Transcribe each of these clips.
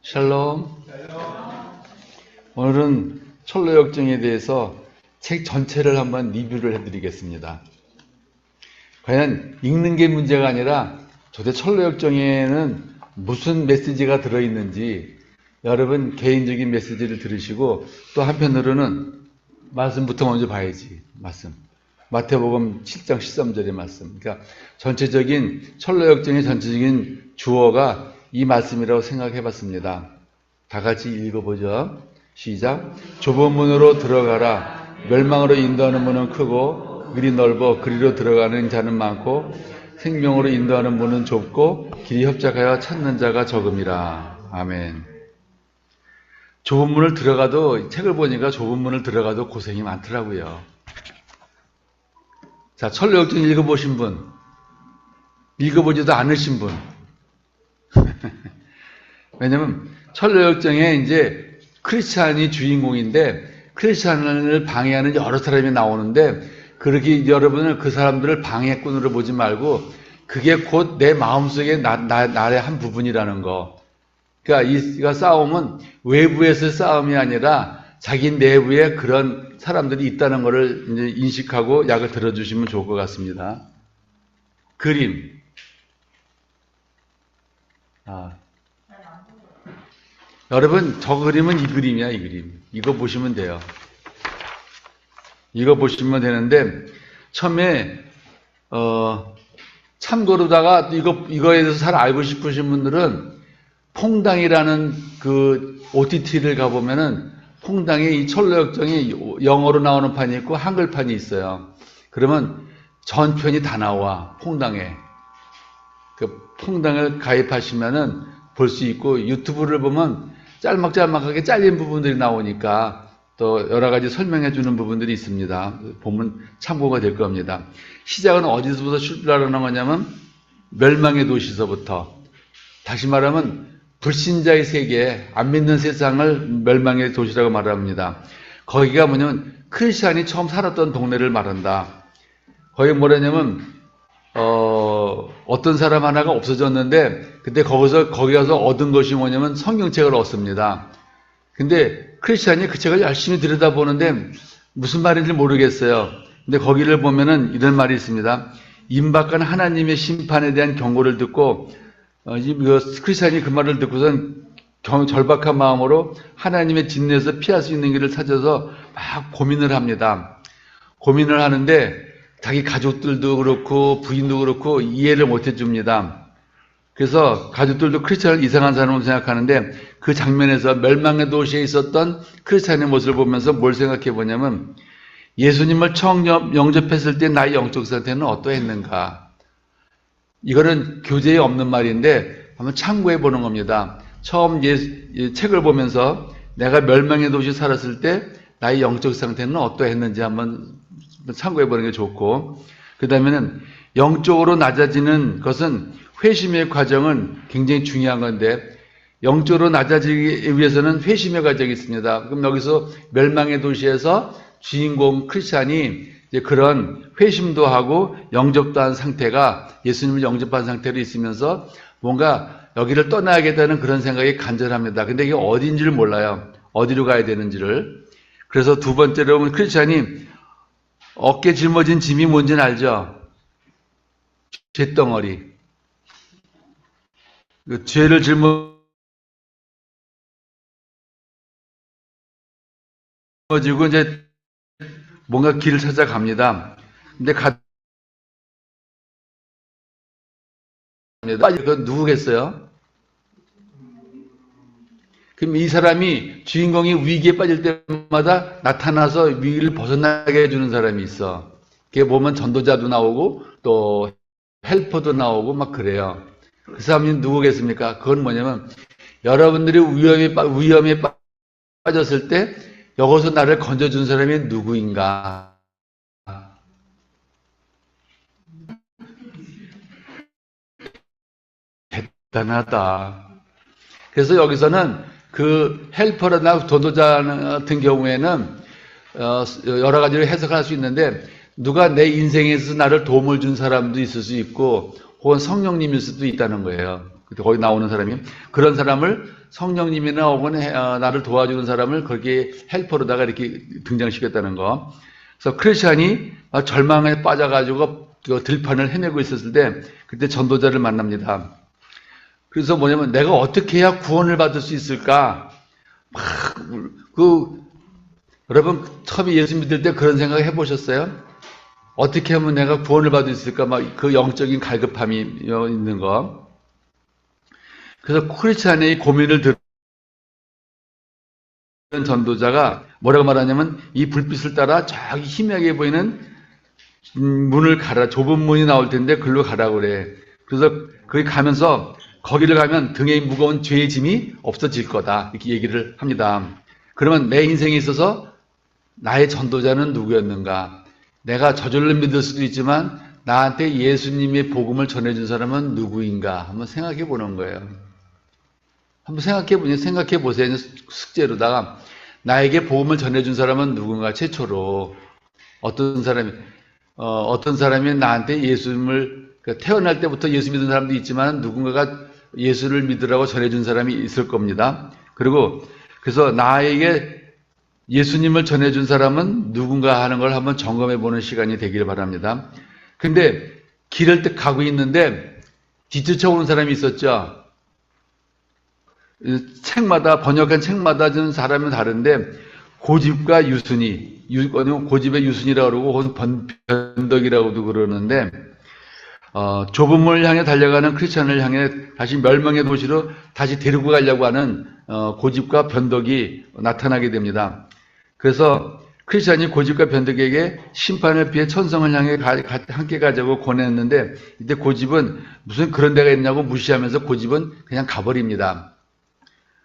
샬롬. 오늘은 철로역정에 대해서 책 전체를 한번 리뷰를 해드리겠습니다. 과연 읽는 게 문제가 아니라 도대체 철로역정에는 무슨 메시지가 들어있는지 여러분 개인적인 메시지를 들으시고 또 한편으로는 말씀부터 먼저 봐야지. 말씀. 마태복음 7장 13절의 말씀. 그러니까 전체적인 철로역정의 전체적인 주어가 이 말씀이라고 생각해 봤습니다. 다 같이 읽어보죠. 시작. 좁은 문으로 들어가라. 멸망으로 인도하는 문은 크고 길이 넓어 그리로 들어가는 자는 많고 생명으로 인도하는 문은 좁고 길이 협착하여 찾는 자가 적음이라. 아멘. 좁은 문을 들어가도, 책을 보니까 좁은 문을 들어가도 고생이 많더라고요. 자, 철로역정 읽어보신 분, 읽어보지도 않으신 분. 왜냐면 철로역정에 이제 크리스찬이 주인공인데 크리스찬을 방해하는 여러 사람이 나오는데 그렇게 여러분은 그 사람들을 방해꾼으로 보지 말고 그게 곧 내 마음속에 나의 한 부분이라는 거. 그러니까 이 싸움은 외부에서의 싸움이 아니라 자기 내부에 그런 사람들이 있다는 것을 이제 인식하고 약을 들어주시면 좋을 것 같습니다. 그림. 여러분, 저 그림은 이 그림이야, 이 그림. 이거 보시면 돼요. 이거 보시면 되는데, 처음에, 참고로다가 이거에 대해서 잘 알고 싶으신 분들은 퐁당이라는 그 OTT를 가보면은 퐁당에 이 철로역정이 영어로 나오는 판이 있고 한글판이 있어요. 그러면 전편이 다 나와, 퐁당에. 그 퐁당을 가입하시면은 볼 수 있고 유튜브를 보면 짤막짤막하게 잘린 부분들이 나오니까 또 여러 가지 설명해 주는 부분들이 있습니다. 보면 참고가 될 겁니다. 시작은 어디서부터 출발하는 거냐면 멸망의 도시서부터. 다시 말하면 불신자의 세계, 안 믿는 세상을 멸망의 도시라고 말합니다. 거기가 뭐냐면 크리스찬이 처음 살았던 동네를 말한다. 거기 뭐라냐면 어떤 사람 하나가 없어졌는데 근데 거기 가서 얻은 것이 뭐냐면 성경책을 얻습니다. 근데 크리스찬이 그 책을 열심히 들여다보는데 무슨 말인지 모르겠어요. 근데 거기를 보면은 이런 말이 있습니다. 임박한 하나님의 심판에 대한 경고를 듣고 크리스찬이 그 말을 듣고선 절박한 마음으로 하나님의 진노에서 피할 수 있는 길을 찾아서 막 고민을 합니다. 고민을 하는데 자기 가족들도 그렇고 부인도 그렇고 이해를 못 해줍니다. 그래서 가족들도 크리스찬을 이상한 사람으로 생각하는데 그 장면에서 멸망의 도시에 있었던 크리스찬의 모습을 보면서 뭘 생각해 보냐면 예수님을 처음 영접했을 때 나의 영적 상태는 어떠했는가. 이거는 교재에 없는 말인데 한번 참고해 보는 겁니다. 처음 책을 보면서 내가 멸망의 도시에 살았을 때 나의 영적 상태는 어떠했는지 한번 참고해 보는 게 좋고, 그 다음에는 영적으로 낮아지는 것은 회심의 과정은 굉장히 중요한 건데 영적으로 낮아지기 위해서는 회심의 과정이 있습니다. 그럼 여기서 멸망의 도시에서 주인공 크리스찬이 이제 그런 회심도 하고 영접도 한 상태가 예수님을 영접한 상태로 있으면서 뭔가 여기를 떠나야겠다는 그런 생각이 간절합니다. 근데 이게 어딘지를 몰라요. 어디로 가야 되는지를. 그래서 두 번째로 보면 크리스찬이 어깨 짊어진 짐이 뭔지는 알죠? 죄덩어리. 그 죄를 짊어지고 이제 뭔가 길을 찾아갑니다. 근데 그건 누구겠어요? 그럼 이 사람이 주인공이 위기에 빠질 때마다 나타나서 위기를 벗어나게 해주는 사람이 있어. 그게 보면 전도자도 나오고 또 헬퍼도 나오고 막 그래요. 그 사람이 누구겠습니까? 그건 뭐냐면 여러분들이 위험에 빠졌을 때 여기서 나를 건져준 사람이 누구인가? 대단하다. 그래서 여기서는 그 헬퍼나 전도자 같은 경우에는 여러 가지로 해석할 수 있는데 누가 내 인생에서 나를 도움을 준 사람도 있을 수 있고 혹은 성령님일 수도 있다는 거예요. 거기 나오는 사람이 그런 사람을 성령님이나 혹은 나를 도와주는 사람을 거기에 헬퍼로다가 이렇게 등장시켰다는 거. 그래서 크리스찬이 절망에 빠져가지고 그 들판을 헤매고 있었을 때 그때 전도자를 만납니다. 그래서 뭐냐면 내가 어떻게 해야 구원을 받을 수 있을까? 막 여러분 처음에 예수 믿을 때 그런 생각 해보셨어요? 어떻게 하면 내가 구원을 받을 수 있을까? 막 그 영적인 갈급함이 있는 거. 그래서 크리스찬의 고민을 들은 전도자가 뭐라고 말하냐면 이 불빛을 따라 저기 희미하게 보이는 문을 가라. 좁은 문이 나올 텐데 글로 가라고 그래. 그래서 거기 가면서 거기를 가면 등에 무거운 죄의 짐이 없어질 거다. 이렇게 얘기를 합니다. 그러면 내 인생에 있어서 나의 전도자는 누구였는가? 내가 저절로 믿을 수도 있지만 나한테 예수님의 복음을 전해준 사람은 누구인가? 한번 생각해 보는 거예요. 한번 생각해 보세요. 숙제로다가 나에게 복음을 전해준 사람은 누군가 최초로 어떤 사람이 나한테 예수님을 태어날 때부터 예수 믿은 사람도 있지만 누군가가 예수를 믿으라고 전해준 사람이 있을 겁니다. 그래서 나에게 예수님을 전해준 사람은 누군가 하는 걸 한번 점검해 보는 시간이 되기를 바랍니다. 근데 길을 가고 있는데 뒤쫓아오는 사람이 있었죠. 번역한 책마다 준 사람은 다른데 고집과 유순이, 고집의 유순이라고 그러고 혹은 변덕이라고도 그러는데 좁은 문을 향해 달려가는 크리스천을 향해 다시 멸망의 도시로 다시 데리고 가려고 하는 고집과 변덕이 나타나게 됩니다. 그래서 크리스천이 고집과 변덕에게 심판을 피해 천성을 향해 함께 가자고 권했는데 이때 고집은 무슨 그런 데가 있냐고 무시하면서 고집은 그냥 가버립니다.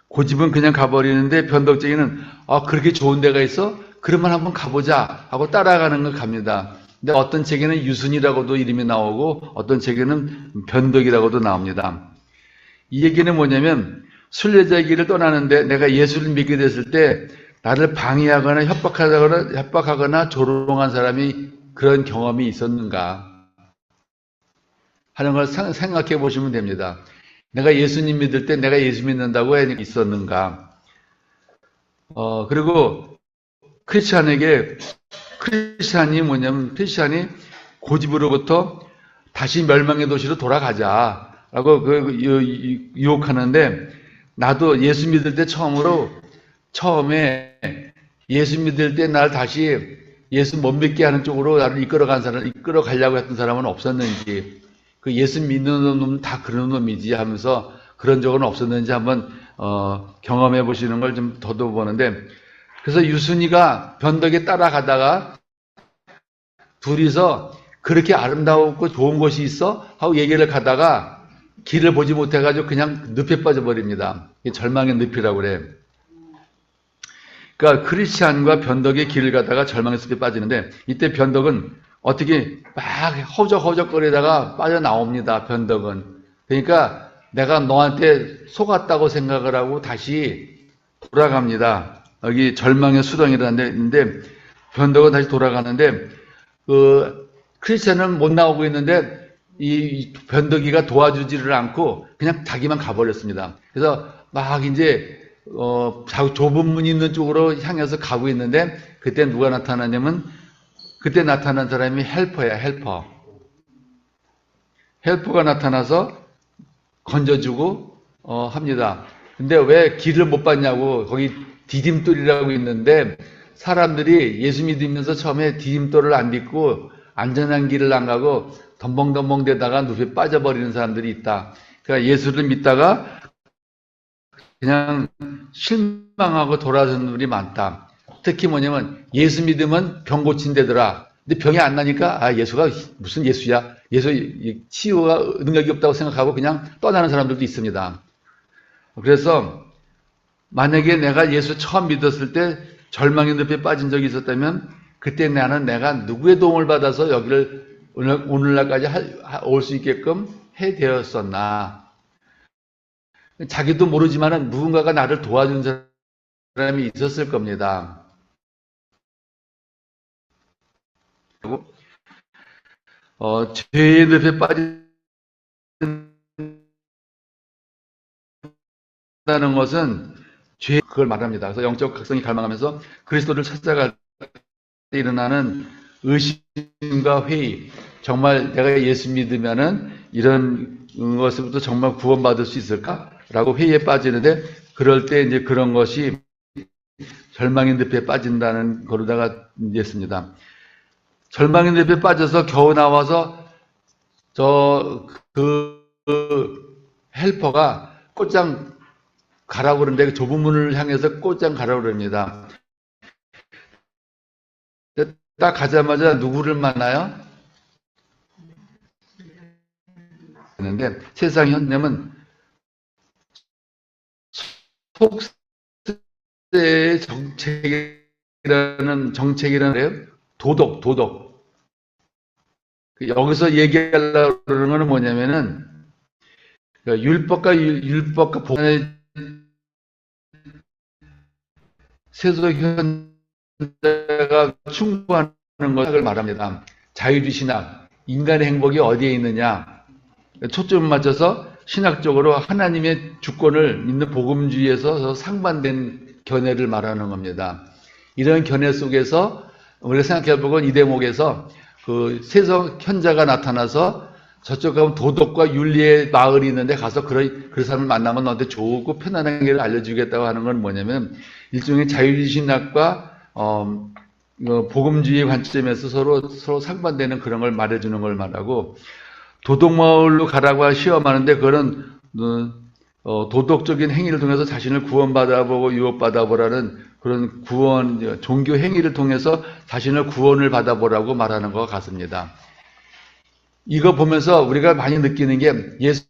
고집은 그냥 가버리는데 변덕쟁이는 그렇게 좋은 데가 있어? 그러면 한번 가보자 하고 따라가는 걸 갑니다. 근데 어떤 책에는 유순이라고도 이름이 나오고 어떤 책에는 변덕이라고도 나옵니다. 이 얘기는 뭐냐면 순례자의 길을 떠나는데 내가 예수를 믿게 됐을 때 나를 방해하거나 협박하거나 조롱한 사람이 그런 경험이 있었는가 하는 걸 생각해 보시면 됩니다. 내가 예수님 믿을 때 내가 예수 믿는다고 있었는가. 그리고 크리스찬이 뭐냐면 크리스찬이 고집으로부터 다시 멸망의 도시로 돌아가자라고 유혹하는데 나도 예수 믿을 때 처음에 예수 믿을 때 날 다시 예수 못 믿게 하는 쪽으로 나를 이끌어 가려고 했던 사람은 없었는지, 그 예수 믿는 놈은 다 그런 놈이지 하면서 그런 적은 없었는지 한번 경험해 보시는 걸 좀 더듬어보는데, 그래서 유순이가 변덕에 따라가다가 둘이서 그렇게 아름다웠고 좋은 곳이 있어? 하고 얘기를 가다가 길을 보지 못해가지고 그냥 늪에 빠져버립니다. 절망의 늪이라고 그래. 그러니까 크리스찬과 변덕의 길을 가다가 절망의 숲에 빠지는데 이때 변덕은 어떻게 막 허적허적거리다가 빠져나옵니다. 변덕은. 그러니까 내가 너한테 속았다고 생각을 하고 다시 돌아갑니다. 여기 절망의 수렁이라는 데 있는데 변덕은 다시 돌아가는데 크리스찬은 못 나오고 있는데 이 변덕이가 도와주지를 않고 그냥 자기만 가버렸습니다. 그래서 막 이제 좁은 문이 있는 쪽으로 향해서 가고 있는데 그때 누가 나타나냐면 그때 나타난 사람이 헬퍼야. 헬퍼가 나타나서 건져주고 합니다. 근데 왜 길을 못 봤냐고 거기 디딤돌이라고 있는데 사람들이 예수 믿으면서 처음에 디딤돌을 안 딛고 안전한 길을 안 가고 덤벙덤벙 대다가 늪에 빠져버리는 사람들이 있다. 그러니까 예수를 믿다가 그냥 실망하고 돌아서는 분이 많다. 특히 뭐냐면 예수 믿으면 병 고친대더라. 근데 병이 안 나니까 예수가 무슨 예수야? 예수 치유가 능력이 없다고 생각하고 그냥 떠나는 사람들도 있습니다. 그래서 만약에 내가 예수 처음 믿었을 때 절망의 늪에 빠진 적이 있었다면 그때 내가 누구의 도움을 받아서 여기를 오늘날까지 올 수 있게끔 해되었었나. 자기도 모르지만은 누군가가 나를 도와준 사람이 있었을 겁니다. 죄의 늪에 빠진 찾아간다는 것은 죄, 그걸 말합니다. 그래서 영적 각성이 갈망하면서 그리스도를 찾아갈 때 일어나는 의심과 회의, 정말 내가 예수 믿으면은 이런 것으로부터 정말 구원받을 수 있을까라고 회의에 빠지는데, 그럴 때 이제 그런 것이 절망의 늪에 빠진다는 거로다가 이해했습니다. 절망의 늪에 빠져서 겨우 나와서 그 헬퍼가 꽃장 가라고 그러는데 좁은 문을 향해서 꽃장 가라고 그럽니다. 딱 가자마자 누구를 만나요? 근데 세상 현념은 속세의 정책이라는 도덕. 여기서 얘기하려고 그러는 건 뭐냐면은 율법과 보관의 세속 현대가 충고하는 것을 말합니다. 자유주의 신학, 인간의 행복이 어디에 있느냐, 초점을 맞춰서 신학적으로 하나님의 주권을 믿는 복음주의에서 상반된 견해를 말하는 겁니다. 이런 견해 속에서 우리가 생각해보건 이 대목에서 그 세속 현자가 나타나서 저쪽 가면 도덕과 윤리의 마을이 있는데 가서 그 사람을 만나면 너한테 좋고 편안한 길을 알려주겠다고 하는 건 뭐냐면 일종의 자유주의 신학과 복음주의 관점에서 서로 상반되는 그런 걸 말해주는 걸 말하고, 도덕마을로 가라고 시험하는데 그거는 도덕적인 행위를 통해서 자신을 구원받아보고 유업받아보라는 그런 구원, 종교 행위를 통해서 자신을 구원을 받아보라고 말하는 것 같습니다. 이거 보면서 우리가 많이 느끼는 게, 예수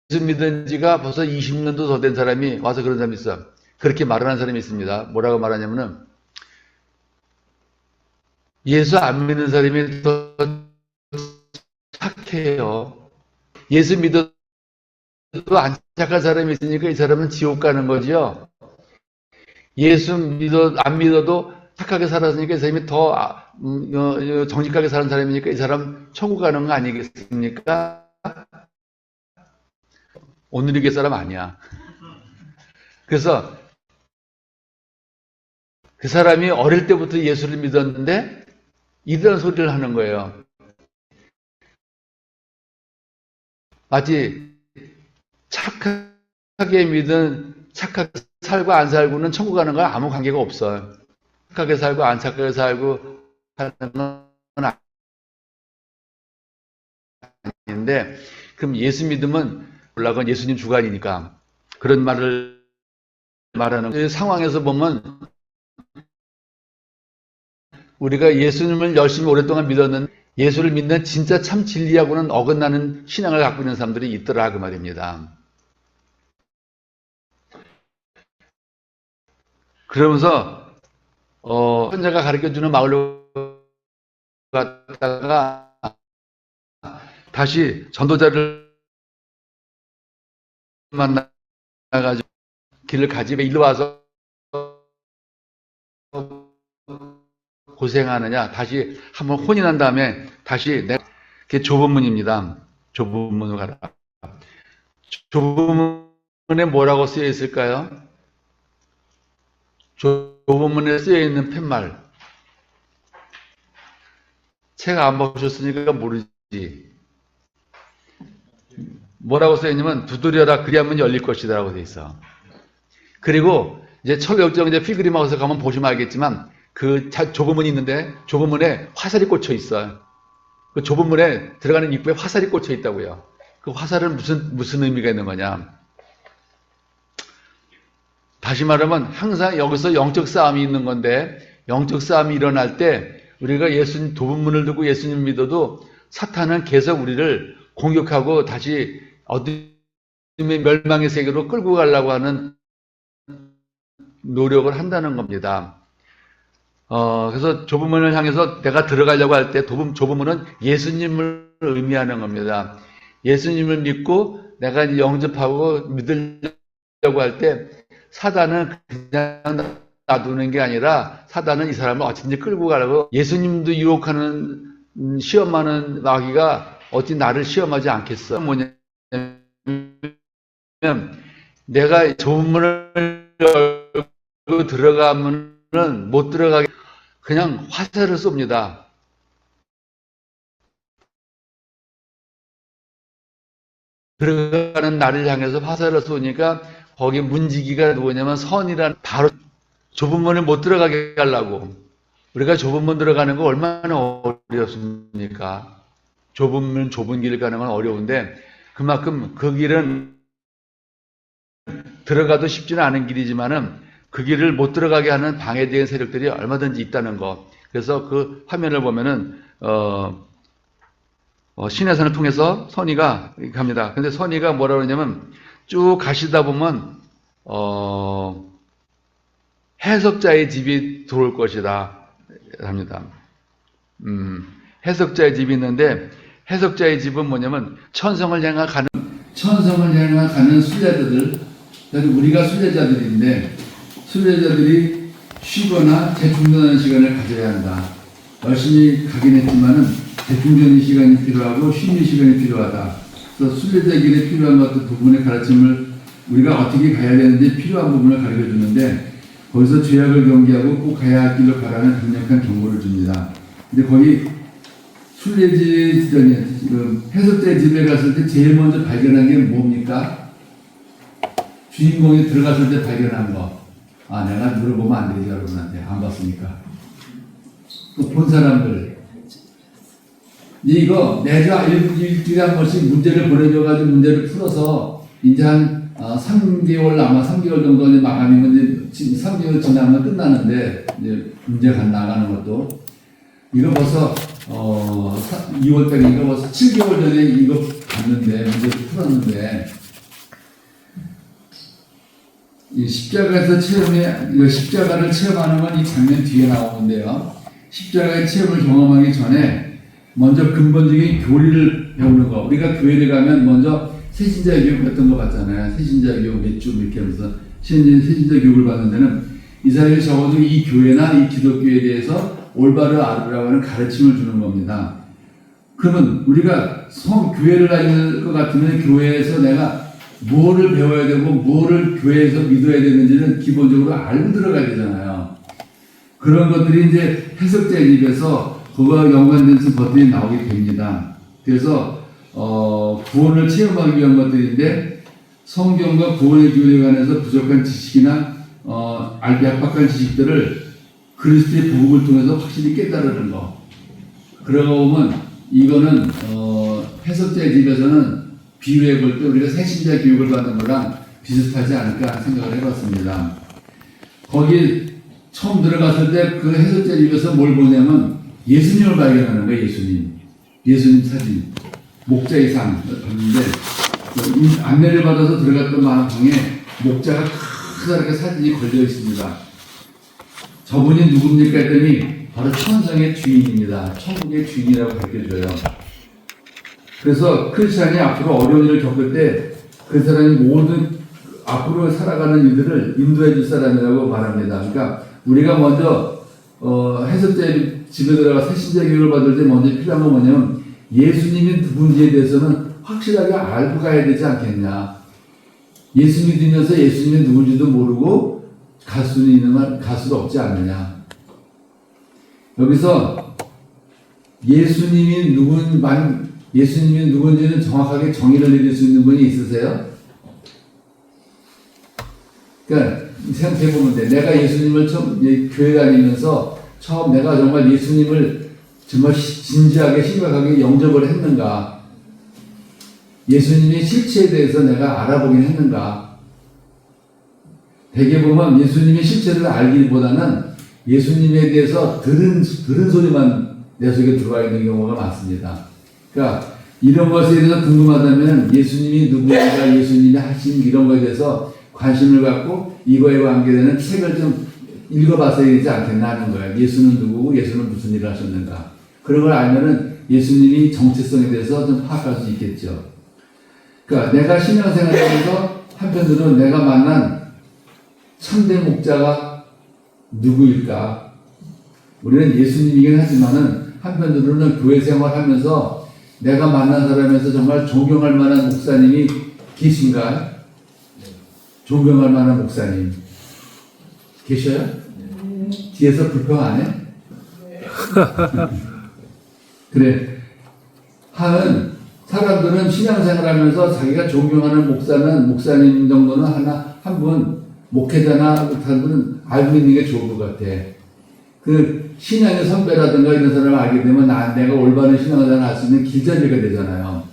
믿은 지가 벌써 20년도 더 된 사람이 와서 그런 사람이 있어. 그렇게 말하는 사람이 있습니다. 뭐라고 말하냐면은, 예수 안 믿는 사람이 더 착해요. 예수 믿어도 안 착한 사람이 있으니까 이 사람은 지옥 가는 거죠. 안 믿어도 착하게 살았으니까 이 사람이 더 정직하게 사는 사람이니까 이 사람 천국 가는 거 아니겠습니까? 오늘 이게 사람 아니야. 그래서 그 사람이 어릴 때부터 예수를 믿었는데 이런 소리를 하는 거예요. 마치 착하게 믿은, 착하게 살고 안 살고는 천국 가는 건 아무 관계가 없어요. 착하게 살고 안 착하게 살고 하는 건 아닌데, 그럼 예수 믿으면 올라간 예수님 주관이니까 그런 말을 말하는 상황에서 보면, 우리가 예수님을 열심히 오랫동안 믿었는데 예수를 믿는 진짜 참 진리하고는 어긋나는 신앙을 갖고 있는 사람들이 있더라 그 말입니다. 그러면서 현자가 가르쳐주는 마을로 갔다가 다시 전도자를 만나가지고 길을 가지 왜 일로 와서 고생하느냐, 다시 한번 혼이 난 다음에 다시 그게 좁은 문입니다. 좁은 문으로 가라. 좁은 문에 뭐라고 쓰여 있을까요? 좁은 문에 쓰여 있는 팻말. 책 안 보셨으니까 모르지. 뭐라고 쓰여 있냐면 두드려라 그리하면 열릴 것이다라고 돼 있어. 그리고 이제 철역정 이제 필그림하우스 가면 보시면 알겠지만 그 좁은 문이 있는데 좁은 문에 화살이 꽂혀 있어요. 그 좁은 문에 들어가는 입구에 화살이 꽂혀 있다고요. 그 화살은 무슨 의미가 있는 거냐? 다시 말하면 항상 여기서 영적 싸움이 있는 건데, 영적 싸움이 일어날 때 우리가 좁은 문을 두고 예수님 믿어도 사탄은 계속 우리를 공격하고 다시 어둠의 멸망의 세계로 끌고 가려고 하는 노력을 한다는 겁니다. 그래서 좁은 문을 향해서 내가 들어가려고 할 때 좁은 문은 예수님을 의미하는 겁니다. 예수님을 믿고 내가 영접하고 믿으려고 할 때 사단은 그냥 놔두는 게 아니라 사단은 이 사람을 어찌든지 끌고 가려고, 예수님도 유혹하는 시험하는 마귀가 어찌 나를 시험하지 않겠어? 뭐냐면 내가 좁은 문을 열고 들어가면은 못 들어가게 그냥 화살을 쏩니다. 들어가는 나를 향해서 화살을 쏘니까 거기 문지기가 누구냐면 선이란 바로 좁은 문에 못 들어가게 하려고. 우리가 좁은 문 들어가는 거 얼마나 어렵습니까? 좁은 문, 좁은 길 가는 건 어려운데 그만큼 그 길은 들어가도 쉽지는 않은 길이지만은 그 길을 못 들어가게 하는 방해되는 세력들이 얼마든지 있다는 거. 그래서 그 화면을 보면은 신해산을 통해서 선의가 갑니다. 근데 선의가 뭐라고 그러냐면 쭉 가시다 보면 해석자의 집이 들어올 것이다 합니다. 해석자의 집이 있는데 해석자의 집은 뭐냐면 천성을 향해 가는 순례자들, 우리가 순례자들인데 순례자들이 쉬거나 재충전하는 시간을 가져야 한다. 열심히 가긴 했지만은 재충전의 시간이 필요하고 쉬는 시간이 필요하다. 그래서 순례자 길에 필요한 것들 부분의 가르침을 우리가 어떻게 가야 되는지 필요한 부분을 가르쳐 주는데 거기서 죄악을 경계하고 꼭 가야 할 길로 가라는 강력한 경고를 줍니다. 근데 거기 순례지 해석자의 집에 갔을 때 제일 먼저 발견한 게 뭡니까? 주인공이 들어갔을 때 발견한 거. 아, 내가 물어보면 안 되지, 여러분한테. 안 봤으니까. 또 본 사람들. 이거 매주 일주일에 한 번씩 문제를 보내줘가지고 문제를 풀어서 이제 한 3개월, 아마 3개월 정도 마감이면 이제 3개월 지나면 끝나는데, 이제 문제가 나가는 것도. 이거 벌써, 2월달에 이거 벌써 7개월 전에 이거 봤는데, 문제를 풀었는데, 이 십자가에서 십자가를 체험하는 건 이 장면 뒤에 나오는데요. 십자가의 체험을 경험하기 전에 먼저 근본적인 교리를 배우는 거. 우리가 교회를 가면 먼저 세신자 교육 같은 거 받잖아요. 세신자 교육 몇 주 이렇게 하면서 세신자 교육을 받는 데는 이 사람이 적어도 이 교회나 이 기독교에 대해서 올바로 알으라고 하는 가르침을 주는 겁니다. 그러면 우리가 교회를 다닐 것 같으면 교회에서 내가 뭐를 배워야 되고 뭐를 교회에서 믿어야 되는지는 기본적으로 알고 들어가야 되잖아요. 그런 것들이 이제 해석자의 집에서 그거와 연관된 것들이 나오게 됩니다. 그래서 구원을 체험하기 위한 것들인데 성경과 구원의 교리에 관해서 부족한 지식이나 알기 압박한 지식들을 그리스도의 복음을 통해서 확실히 깨달으는 거. 그러고 보면 이거는 해석자의 집에서는 비유해 볼 때 우리가 새신자 교육을 받는 거랑 비슷하지 않을까 생각을 해봤습니다. 거기 처음 들어갔을 때 그 해석자 집에서 뭘 보냐면 예수님을 발견하는 거예요. 예수님 사진, 목자의 상 봤는데 안내를 받아서 들어갔던 방에 목자가 크다랗게 사진이 걸려 있습니다. 저분이 누굽니까 했더니 바로 천상의 주인입니다. 천국의 주인이라고 밝혀줘요. 그래서 크리스찬이 앞으로 어려운 일을 겪을 때 그 사람이 모든 앞으로 살아가는 일들을 인도해 줄 사람이라고 말합니다. 그러니까 우리가 먼저 해석자의 집에 들어가 새신자 교육을 받을 때 먼저 필요한 건 뭐냐면 예수님이 누군지에 대해서는 확실하게 알고 가야 되지 않겠냐. 예수 믿으면서 예수님이 누군지도 모르고 갈 수도 없지 않느냐. 여기서 예수님이 누군지는 정확하게 정의를 내릴 수 있는 분이 있으세요? 그러니까 생각해보면 돼. 내가 예수님을 처음 교회 다니면서 처음 내가 정말 예수님을 정말 진지하게 심각하게 영접을 했는가? 예수님의 실체에 대해서 내가 알아보긴 했는가? 대개 보면 예수님의 실체를 알기보다는 예수님에 대해서 들은 소리만 내 속에 들어와 있는 경우가 많습니다. 그러니까 이런 것에 대해서 궁금하다면 예수님이 누구인가, 예수님이 하신 이런 것에 대해서 관심을 갖고 이거에 관계되는 책을 좀 읽어봤어야 되지 않겠나 하는 거예요. 예수는 누구고 예수는 무슨 일을 하셨는가. 그런 걸 알면은 예수님이 정체성에 대해서 좀 파악할 수 있겠죠. 그러니까 내가 신앙생활하면서 한편으로는 내가 만난 참된 목자가 누구일까? 우리는 예수님이긴 하지만은 한편으로는 교회 생활하면서 내가 만난 사람에서 정말 존경할 만한 목사님이 계신가? 존경할 만한 목사님 계셔요? 뒤에서 불평 안 해? 그래. 사람들은 신앙생활 하면서 자기가 존경하는 목사님 정도는 한 분, 목회자나 한 분은 알고 있는 게 좋을 것 같아. 그 신앙의 선배라든가 이런 사람을 알게 되면 내가 올바른 신앙생활을 할 수 있는 길잡이가 되잖아요.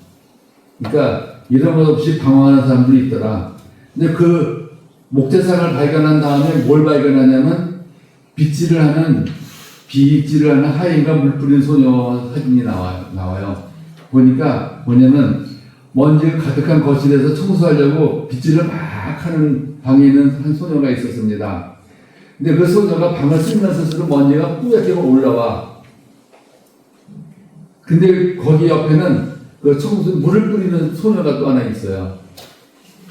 그러니까 이런 것 없이 방황하는 사람들이 있더라. 근데 그 목재상을 발견한 다음에 뭘 발견하냐면 빗질을 하는 하인과 물 뿌리는 소녀 사진이 나와요. 보니까 뭐냐면 먼지 가득한 거실에서 청소하려고 빗질을 막 하는 방에 있는 한 소녀가 있었습니다. 근데 그 소녀가 방을 쓸면서 먼지가 뿌옇게 올라와. 근데 거기 옆에는 그 물을 뿌리는 소녀가 또 하나 있어요.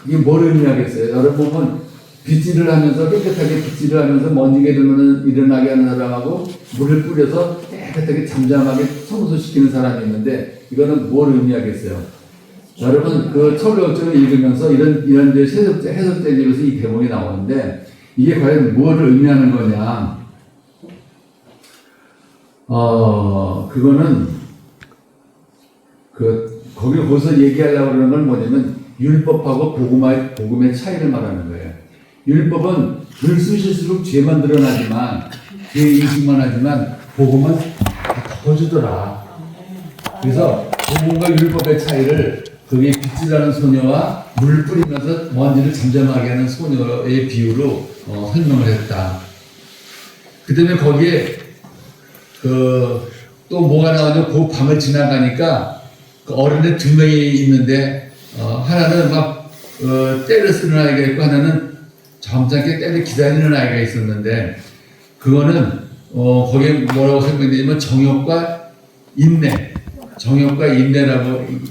이게 뭘 의미하겠어요? 여러분 보면 빗질을 하면서 깨끗하게 빗질을 하면서 먼지가 일어나게 하는 사람하고 물을 뿌려서 깨끗하게 잠잠하게 청소시키는 사람이 있는데 이거는 뭘 의미하겠어요? 여러분 그 철로역정을 읽으면서 이런 해석제집에서 이 대목이 나오는데 이게 과연 무엇을 의미하는 거냐? 그거는 거기서 얘기하려고 그러는 건 뭐냐면 율법하고 복음의 차이를 말하는 거예요. 율법은 글 쓰실수록 죄만 드러나지만 죄 인식만 하지만 복음은 다 덮어주더라. 그래서 복음과 율법의 차이를 거기에 빗질하는 소녀와 물을 뿌리면서 먼지를 잠잠하게 하는 소녀의 비유로 설명을 했다. 그 다음에 거기에 또 뭐가 나오냐면 그 방을 지나가니까 그 어른의 두 명이 있는데 하나는 막 때를 쓰는 아이가 있고 하나는 점잖게 때를 기다리는 아이가 있었는데 그거는 거기에 뭐라고 설명되냐면 정욕과 인내라고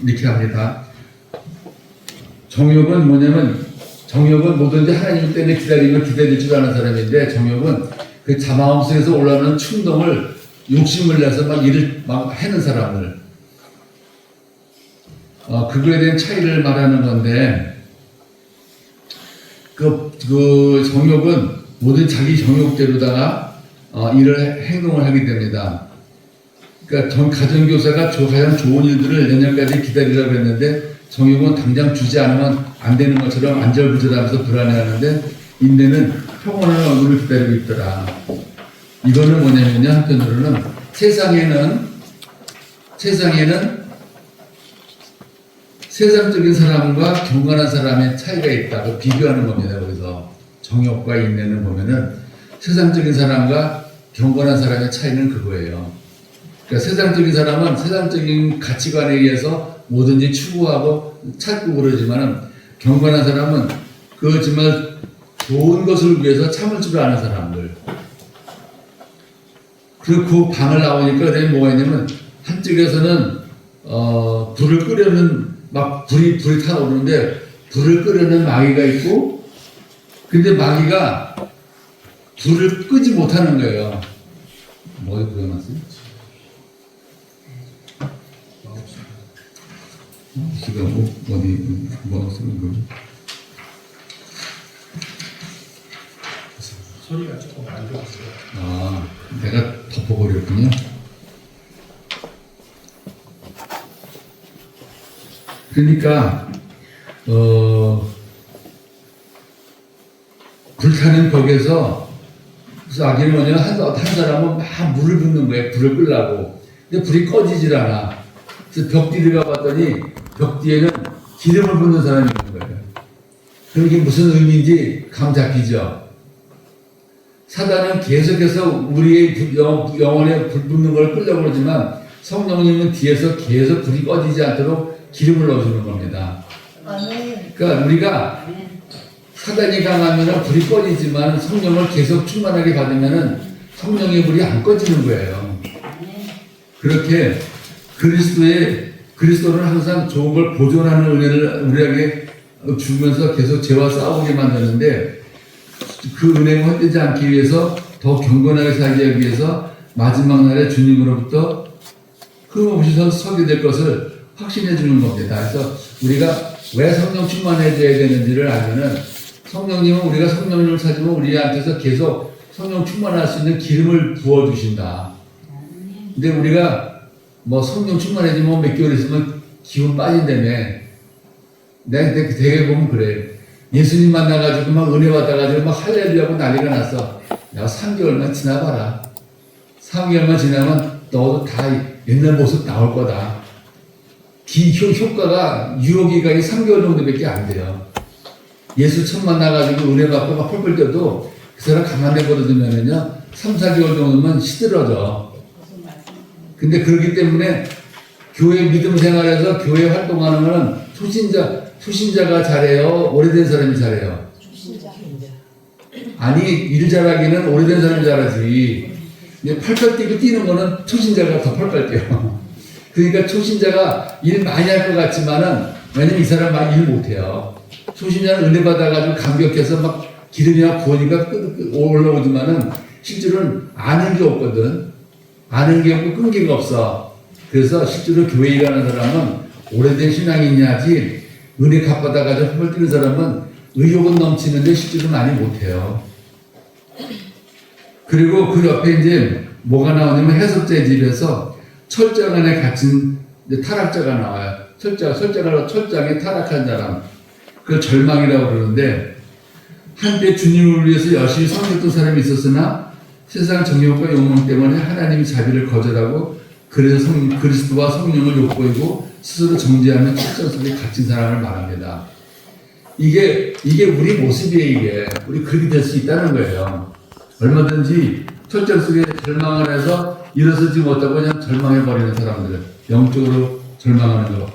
이렇게 합니다. 정욕은 뭐냐면 정욕은 뭐든지 하나님 때문에 기다릴 줄 아는 사람인데 정욕은 그 마음속에서 올라오는 충동을 욕심을 내서 막 일을 막 해는 사람을 그거에 대한 차이를 말하는 건데 그 정욕은 모든 자기 정욕대로다가 행동을 하게 됩니다. 그러니까 가정교사가 가장 좋은 일들을 내년까지 기다리라고 했는데 정욕은 당장 주지 않으면 안 되는 것처럼 안절부절하면서 불안해하는데 인내는 평온한 얼굴을 기다리고 있더라. 이거는 뭐냐면요, 한편으로는 세상에는 세상적인 사람과 경건한 사람의 차이가 있다고 비교하는 겁니다. 그래서 정욕과 인내는 보면은 세상적인 사람과 경건한 사람의 차이는 그거예요. 그러니까 세상적인 사람은 세상적인 가치관에 의해서 뭐든지 추구하고 찾고 그러지만은 경건한 사람은 정말 좋은 것을 위해서 참을 줄 아는 사람들. 그리고 그 방을 나오니까 그다음에 뭐가 있냐면 한쪽에서는 불을 끄려는 막 불이 타오르는데 불을 끄려는 마귀가 있고 근데 마귀가 불을 끄지 못하는 거예요. 뭐에 그려놨어요? 지금 어디 쓰는 거지? 소리가 조금 안 좋았어요. 내가 덮어버렸군요. 그러니까 불타는 벽에서 그래서 아기는 뭐냐면 한 사람은 막 물을 붓는 거예요. 불을 끄려고. 근데 불이 꺼지질 않아. 그래서 벽 뒤를 가봤더니 벽 뒤에는 기름을 붓는 사람이 있는 거예요. 그럼 이게 무슨 의미인지 감 잡히죠? 사단은 계속해서 우리의 영혼에 불 붙는 걸 끌려고 그러지만 성령님은 뒤에서 계속 불이 꺼지지 않도록 기름을 넣어주는 겁니다. 그러니까 우리가 사단이 강하면 불이 꺼지지만 성령을 계속 충만하게 받으면 성령의 불이 안 꺼지는 거예요. 그렇게 그리스도는 항상 좋은 걸 보존하는 은혜를 우리에게 주면서 계속 죄와 싸우게 만드는데 그 은혜를 헛되지 않기 위해서 더 경건하게 살기 위해서 마지막 날에 주님으로부터 흠없이 서게 될 것을 확신해 주는 겁니다. 그래서 우리가 왜 성령 충만해져야 되는지를 알면은 성령님은 우리가 성령님을 찾으면 우리한테서 계속 성령 충만할 수 있는 기름을 부어주신다. 근데 우리가 뭐 성령 충만해지면 몇 개월 있으면 기운 빠진다며. 내가 되게 보면 그래. 예수님 만나가지고 막 은혜 받아가지고 막 할렐루야하고 난리가 났어. 야, 3개월만 지나봐라. 3개월만 지나면 너도 다 옛날 모습 나올 거다. 효과가 유효기간이 3개월 정도밖에 안 돼요. 예수 처음 만나가지고 은혜 받고 막 펄펄 뛰어도 그 사람 가만 내버려두면은요 3, 4개월 정도면 시들어져. 근데 그렇기 때문에 교회 믿음 생활에서 교회 활동하는 거는 초신자가 잘해요? 오래된 사람이 잘해요? 아니, 일 잘하기는 오래된 사람이 잘하지. 펄펄 뛰고 뛰는 거는 초신자가 더 펄펄 뛰어. 그러니까 초신자가 일 많이 할 것 같지만은, 왜냐면 이 사람 막 일 못해요. 초신자는 은혜 받아가지고 감격해서 막 기름이나 부으니까 올라오지만은, 실제로는 아는 게 없거든. 아는 게 없고 끈기가 없어. 그래서 실제로 교회 일하는 사람은 오래된 신앙인이야지, 은혜 갚아다가지고 펄펄 뛰는 사람은 의욕은 넘치는데 실제로 많이 못해요. 그리고 그 옆에 이제 뭐가 나오냐면 해석자의 집에서 철장 안에 갇힌 타락자가 나와요. 철장에 타락한 사람. 그걸 절망이라고 그러는데, 한때 주님을 위해서 열심히 섬겼던 사람이 있었으나 세상 정욕과 욕망 때문에 하나님의 자비를 거절하고 그래서 그리스도와 성령을 욕보이고 스스로 정죄하며 철장 속에 갇힌 사람을 말합니다. 이게 우리 모습이에요. 이게 우리 그렇게 될 수 있다는 거예요. 얼마든지 철장 속에 절망을 해서 일어서지 못하고 그냥 절망해버리는 사람들, 영적으로 절망하는 거.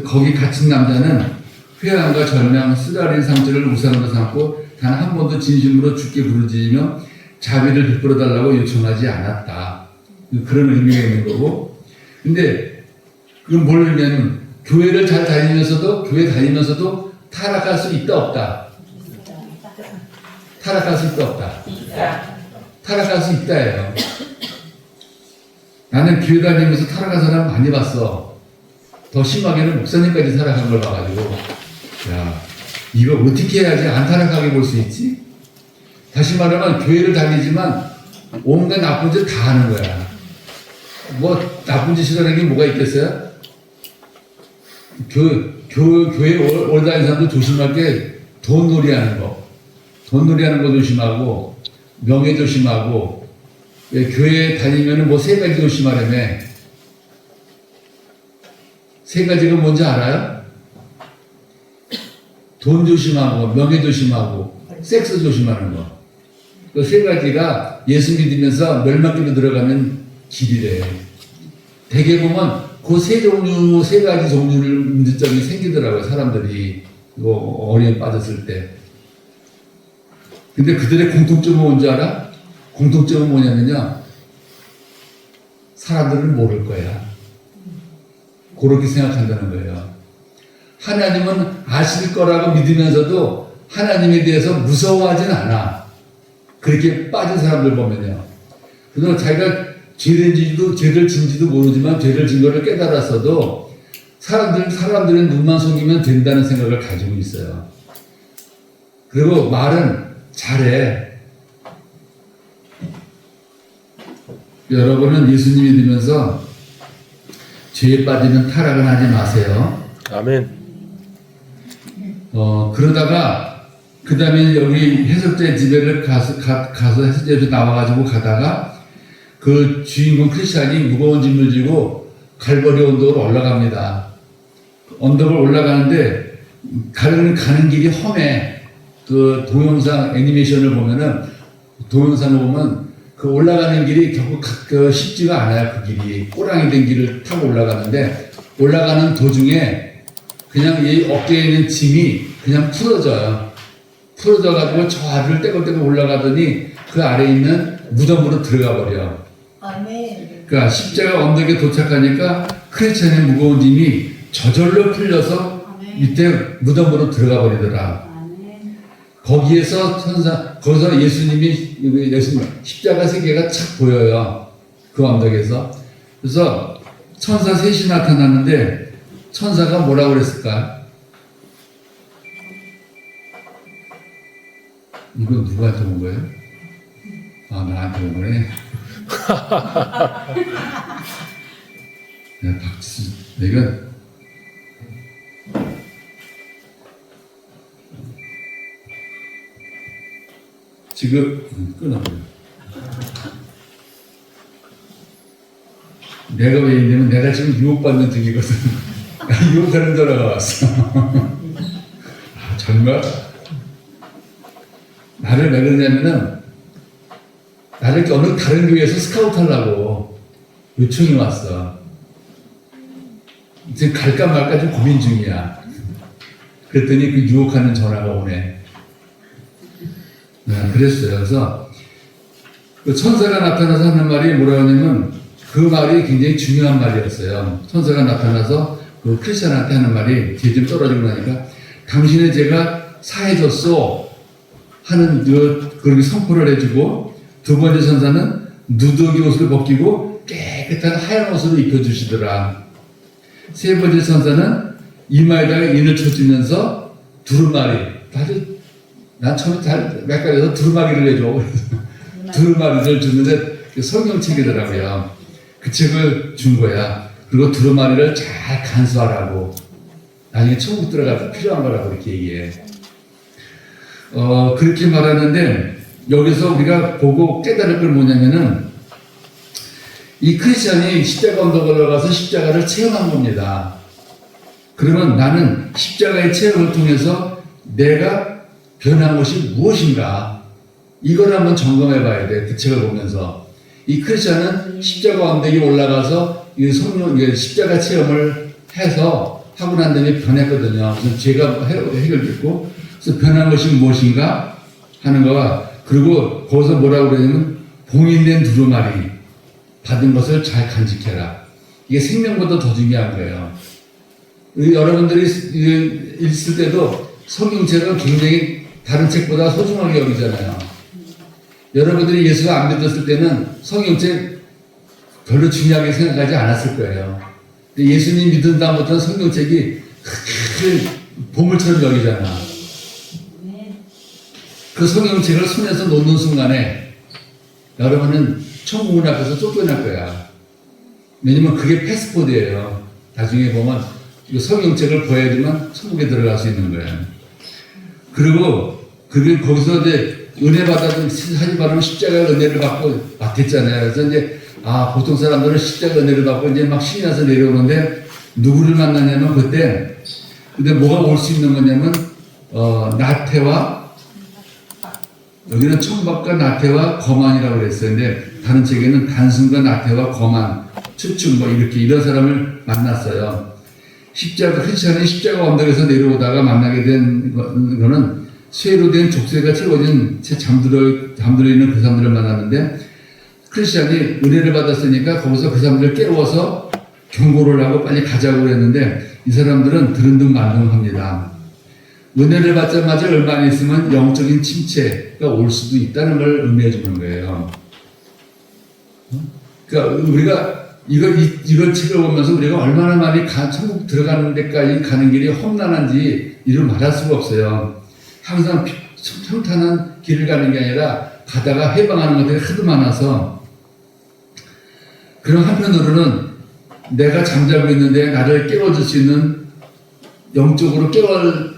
거기 갇힌 남자는 회한과 절망, 쓰라린 상처를 우상으로 삼고 단 한 번도 진심으로 주께 부르짖으며 자비를 베풀어달라고 요청하지 않았다. 그런 의미가 있는 거고. 근데 그건 뭘 의미하냐면 교회 다니면서도 타락할 수 있다 없다. 타락할 수 있다 없다. 타락할 수 있다예요. 나는 교회 다니면서 타락한 사람 많이 봤어. 더 심하게는 목사님까지 타락한 걸 봐가지고, 야, 이거 어떻게 해야지 안 타락하게 볼 수 있지? 다시 말하면 교회를 다니지만 온갖 나쁜 짓 다 하는 거야. 뭐 나쁜 짓이라는 게 뭐가 있겠어요? 교회 오래 다니는 사람도 조심할 게 돈놀이 하는 거. 돈놀이 하는 거 조심하고, 명예 조심하고, 교회 다니면은 뭐 3가지 조심하려며. 3가지가 뭔지 알아요? 돈 조심하고, 명예 조심하고, 섹스 조심하는 거. 그 3가지가 예수 믿으면서 멸망길로 들어가는 길이래. 대개 보면 그 3가지 종류를 문제점이 생기더라고요, 사람들이. 어려움에 빠졌을 때. 근데 그들의 공통점은 뭔지 알아? 공통점은 뭐냐면요, 사람들은 모를 거야. 그렇게 생각한다는 거예요. 하나님은 아실 거라고 믿으면서도 하나님에 대해서 무서워하진 않아. 그렇게 빠진 사람들 보면요. 그래서 자기가 죄를 진지도 모르지만 죄를 진 거를 깨달았어도 사람들은 눈만 속이면 된다는 생각을 가지고 있어요. 그리고 말은 잘해. 여러분은 예수님 믿으면서 죄에 빠지면 타락은 하지 마세요. 아멘. 그러다가 그 다음에 여기 해석자의 집에를 가서 해석자의 집에 나와가지고 가다가 그 주인공 크리스찬이 무거운 짐을 지고 갈보리 언덕으로 올라갑니다. 언덕을 올라가는데 가는 길이 험해. 그 동영상 애니메이션을 보면은, 동영상을 보면 그 올라가는 길이 결국 쉽지가 않아요. 그 길이 꼬랑이 된 길을 타고 올라가는데, 올라가는 도중에 그냥 이 어깨에 있는 짐이 그냥 풀어져가지고 저 아래를 떼고 올라가더니 그 아래에 있는 무덤으로 들어가 버려. 아멘. 그러니까 십자가 언덕에 도착하니까 크리스찬의 무거운 짐이 저절로 풀려서 밑에 무덤으로 들어가 버리더라. 거기서 예수님 십자가 3개가 착 보여요. 그 언덕에서. 그래서 천사 셋이 나타났는데 천사가 뭐라고 그랬을까? 이거 누구한테 온 거예요? 아, 나한테 온 거네. 야, 박지수, 내가 지금 끊어버려. 내가 왜 있냐면 내가 지금 유혹받는 중이거든. 유혹하는 전화가 왔어. 아, 정말 나를 왜 그러냐면은 나를 어느 다른 교회에서 스카우트 하려고 요청이 왔어. 지금 갈까 말까 좀 고민 중이야. 그랬더니 그 유혹하는 전화가 오네. 네, 그랬어요. 그래서 그 천사가 나타나서 하는 말이 뭐라고 하냐면 그 말이 굉장히 중요한 말이었어요. 천사가 나타나서 그 크리스찬한테 하는 말이 뒤에 좀 떨어지고 나니까 당신의 죄가 사해졌소 하는 그렇게 선포를 해주고 두 번째 천사는 누더기 옷을 벗기고 깨끗한 하얀 옷을 입혀주시더라. 세 번째 천사는 이마에다가 인을 쳐주면서 두루마리, 난 처음에 잘 헷갈려서 두루마리를 해줘. 두루마리를 주는데 성경책이더라고요. 그 책을 준 거야. 그리고 두루마리를 잘 간수하라고. 나중에 천국 들어가서 필요한 거라고 이렇게 얘기해. 그렇게 말하는데 여기서 우리가 보고 깨달을 걸 뭐냐면은 이 크리스찬이 십자가 언덕에 올라가서 십자가를 체험한 겁니다. 그러면 나는 십자가의 체험을 통해서 내가 변한 것이 무엇인가? 이걸 한번 점검해 봐야 돼. 그 책을 보면서. 이 크리스찬은 십자가 언덕에 올라가서 이 십자가 체험을 해서 하고 난 다음에 변했거든요. 그래서 죄가 해결됐고, 그래서 변한 것이 무엇인가 하는 거와, 그리고 거기서 뭐라고 그러냐면 봉인된 두루마리 받은 것을 잘 간직해라. 이게 생명보다 더 중요한 거예요. 여러분들이 있을 때도 성경책은 굉장히 다른 책보다 소중하게 여기잖아요. 여러분들이 예수가 안 믿었을 때는 성경책 별로 중요하게 생각하지 않았을 거예요. 근데 예수님 믿은 다음부터는 성경책이 크게 보물처럼 여기잖아. 그 성경책을 손에서 놓는 순간에 여러분은 천국문 앞에서 쫓겨날 거야. 왜냐면 그게 패스포드예요. 나중에 보면 이 성경책을 보여야지만 천국에 들어갈 수 있는 거예요. 그리고 그게 거기서 이제 은혜 받아도 하지 말으면 십자가 은혜를 받고 맡았잖아요. 그래서 이제 보통 사람들은 십자가 은혜를 받고 이제 막 신이 나서 내려오는데 누구를 만나냐면 근데 뭐가 올 수 있는 거냐면 나태와 여기는 천박과 나태와 거만이라고 그랬어요. 근데 다른 책에는 단순과 나태와 거만, 추측 이렇게 이런 사람을 만났어요. 크리스찬이 십자가 언덕에서 내려오다가 만나게 된 거는 쇠로 된 족쇄가 채워진 채 잠들어 있는 그 사람들을 만났는데 크리스찬이 은혜를 받았으니까 거기서 그 사람들을 깨워서 경고를 하고 빨리 가자고 그랬는데 이 사람들은 들은 듯 만 듯 합니다. 은혜를 받자마자 얼마 안 있으면 영적인 침체가 올 수도 있다는 걸 의미해 주는 거예요. 그러니까 우리가 이걸 책을 보면서 우리가 얼마나 많이 천국 들어가는 데까지 가는 길이 험난한지 이를 말할 수가 없어요. 항상 평탄한 길을 가는 게 아니라 가다가 해방하는 것들이 하도 많아서 그런 한편으로는 내가 잠자고 있는데 나를 깨워줄 수 있는 영적으로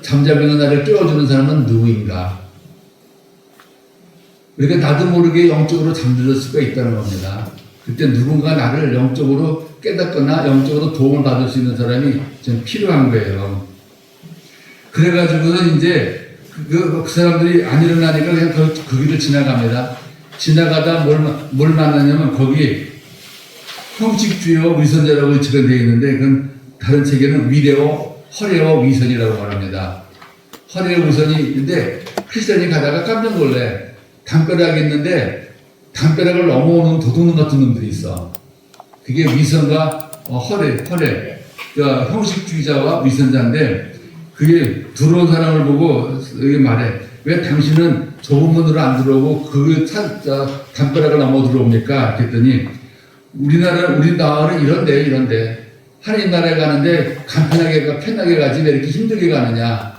잠자고 있는 나를 깨워주는 사람은 누구인가? 그러니까 나도 모르게 영적으로 잠들을 수가 있다는 겁니다. 그때 누군가 나를 영적으로 깨닫거나 영적으로 도움을 받을 수 있는 사람이 좀 필요한 거예요. 그래가지고는 이제 그 사람들이 안 일어나니까 그냥 그 길을 지나갑니다. 지나가다 뭘 만나냐면 거기 형식주의와 위선자라고 지금 되어 있는데 그건 다른 책에는 위례와 허례와 위선이라고 말합니다. 허례와 위선이 있는데 크리스찬이 가다가 깜짝 놀래. 담벼락이 있는데 담벼락을 넘어오는 도둑놈 같은 놈들이 있어. 그게 위선과 허례. 그러니까 형식주의자와 위선자인데 그게 들어온 사람을 보고 여기 말해. 왜 당신은 좁은 문으로 안 들어오고 그 담벼락을 넘어 들어옵니까? 그랬더니 우리 나라는 이런데. 하나님 나라에 가는데 간편하게 편하게 가지 왜 이렇게 힘들게 가느냐.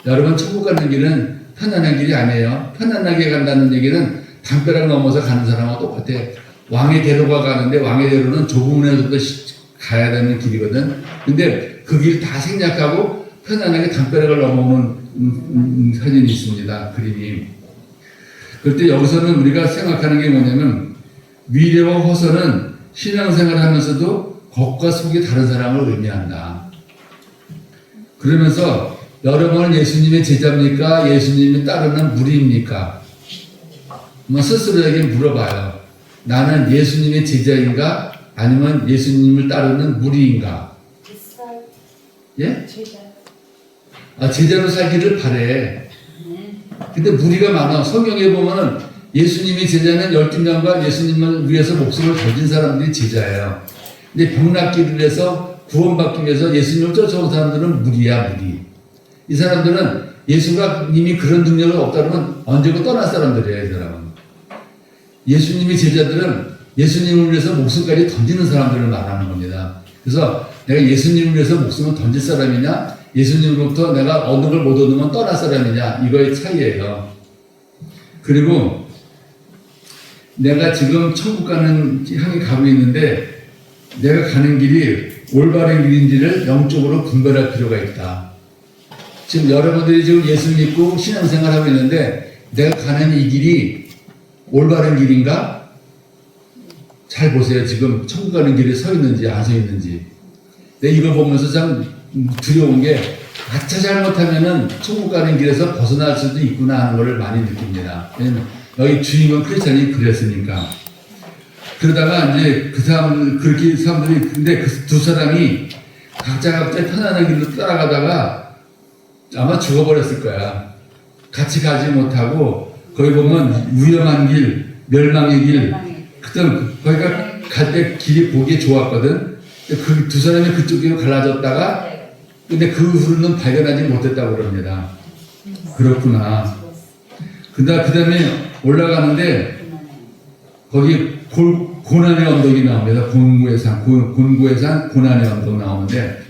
여러분 천국 가는 길은 편안한 길이 아니에요. 편안하게 간다는 얘기는 담벼락 넘어서 가는 사람하고 똑같아. 왕의 대로가 가는데 왕의 대로는 좁은 데서부터 가야 되는 길이거든. 근데 그 길 다 생략하고 편안하게 담벼락을 넘어오는 사진이 있습니다. 그림이. 그럴 때 여기서는 우리가 생각하는 게 뭐냐면 위례와 호소는 신앙생활을 하면서도 겉과 속이 다른 사람을 의미한다. 그러면서 여러분은 예수님의 제자입니까? 예수님이 따르는 무리입니까? 스스로에게 물어봐요. 나는 예수님의 제자인가? 아니면 예수님을 따르는 무리인가? 예? 제자로 살기를 바래. 근데 무리가 많아. 성경에 보면은 예수님의 제자는 12명과 예수님을 위해서 목숨을 던진 사람들이 제자예요. 근데 병낫기를 해서 구원받기 위해서 예수님을 쫓아온 사람들은 무리야, 무리. 이 사람들은 예수가 이미 그런 능력이 없다 그러면 언제고 떠날 사람들이에요, 이 사람은. 예수님의 제자들은 예수님을 위해서 목숨까지 던지는 사람들을 말하는 겁니다. 그래서 내가 예수님을 위해서 목숨을 던질 사람이냐, 예수님으로부터 내가 얻은 걸 못 얻으면 떠날 사람이냐, 이거의 차이예요. 그리고 내가 지금 천국 가는 향해 가고 있는데 내가 가는 길이 올바른 길인지를 영적으로 분별할 필요가 있다. 지금 여러분들이 지금 예수 믿고 신앙생활 하고 있는데 내가 가는 이 길이 올바른 길인가? 잘 보세요. 지금 천국 가는 길에 서 있는지 안 서 있는지. 내가 이걸 보면서 참 두려운 게 아차 잘못하면은 천국 가는 길에서 벗어날 수도 있구나 하는 걸 많이 느낍니다. 왜냐면 여기 주인공 크리스찬이 그랬으니까. 그러다가 이제 그 사람들, 그렇게 사람들이, 근데 그 두 사람이 각자 편안한 길로 따라가다가 아마 죽어버렸을 거야. 같이 가지 못하고, 거기 보면 위험한 길, 멸망의 길, 그때 거기가 갈 때 길이 보기에 좋았거든. 그 두 사람이 그쪽으로 갈라졌다가, 근데 그 후로는 발견하지 못했다고 그럽니다. 그렇구나. 그 다음에 올라가는데, 거기 고난의 언덕이 나옵니다. 곤고의 산, 고난의 언덕 나오는데,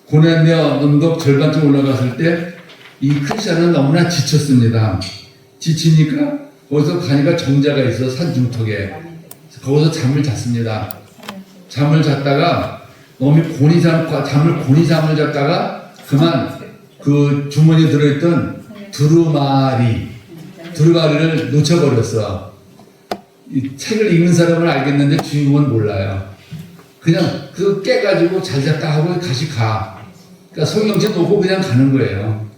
고난의 언덕 절반쯤 올라갔을 때, 이 크리스찬은 너무나 지쳤습니다. 지치니까, 거기서 가니까 정자가 있어, 산 중턱에. 거기서 잠을 잤습니다. 잠을 잤다가, 너무 잠을 잤다가, 그만 그 주머니에 들어있던 두루마리를 놓쳐버렸어. 이 책을 읽는 사람은 알겠는데 주인공은 몰라요. 그냥 그 깨가지고 잘 잤다 하고 다시 가. 그러니까 성경책 놓고 그냥 가는 거예요.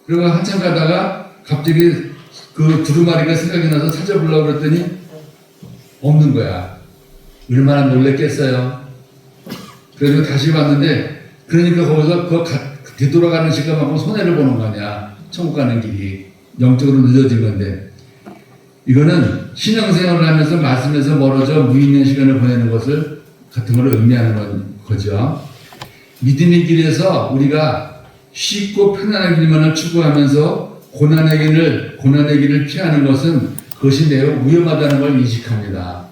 그리고 한참 가다가 갑자기 그 두루마리가 생각이 나서 찾아보려고 그랬더니 없는 거야. 얼마나 놀랬겠어요. 그래서 다시 봤는데, 그러니까 거기서 되돌아가는 시간만큼 손해를 보는 거 아니야. 천국 가는 길이. 영적으로 늦어진 건데. 이거는 신앙생활을 하면서 말씀에서 멀어져 무의미한 시간을 보내는 것을 같은 걸 의미하는 거죠. 믿음의 길에서 우리가 쉽고 편안한 길만을 추구하면서 고난의 길을 피하는 것은 그것이 매우 위험하다는 걸 인식합니다.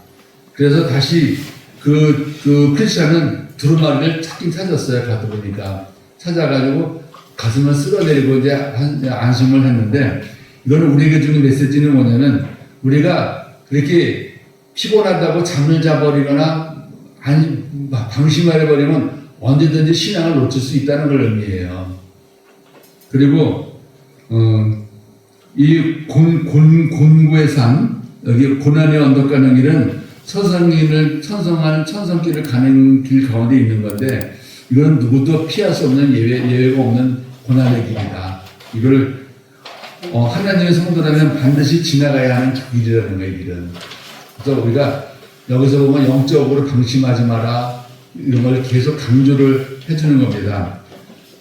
그래서 다시 그 크리스찬은 두루마리를 찾긴 찾았어요. 가다 보니까. 찾아가지고 가슴을 쓸어내리고 이제 안심을 했는데, 이거는 우리에게 주는 메시지는 뭐냐면, 우리가 그렇게 피곤하다고 잠을 자버리거나 방심해버리면 언제든지 신앙을 놓칠 수 있다는 걸 의미해요. 그리고 이 곤고의 산, 여기 고난의 언덕 가는 길은 천성한 천성길을 가는 길 가운데 있는 건데, 이건 누구도 피할 수 없는 예외가 없는 고난의 길이다. 이걸 하나님의 성도라면 반드시 지나가야 하는 길이라는 거예요, 길은. 그래서 우리가 여기서 보면 영적으로 방심하지 마라, 이런 걸 계속 강조를 해주는 겁니다.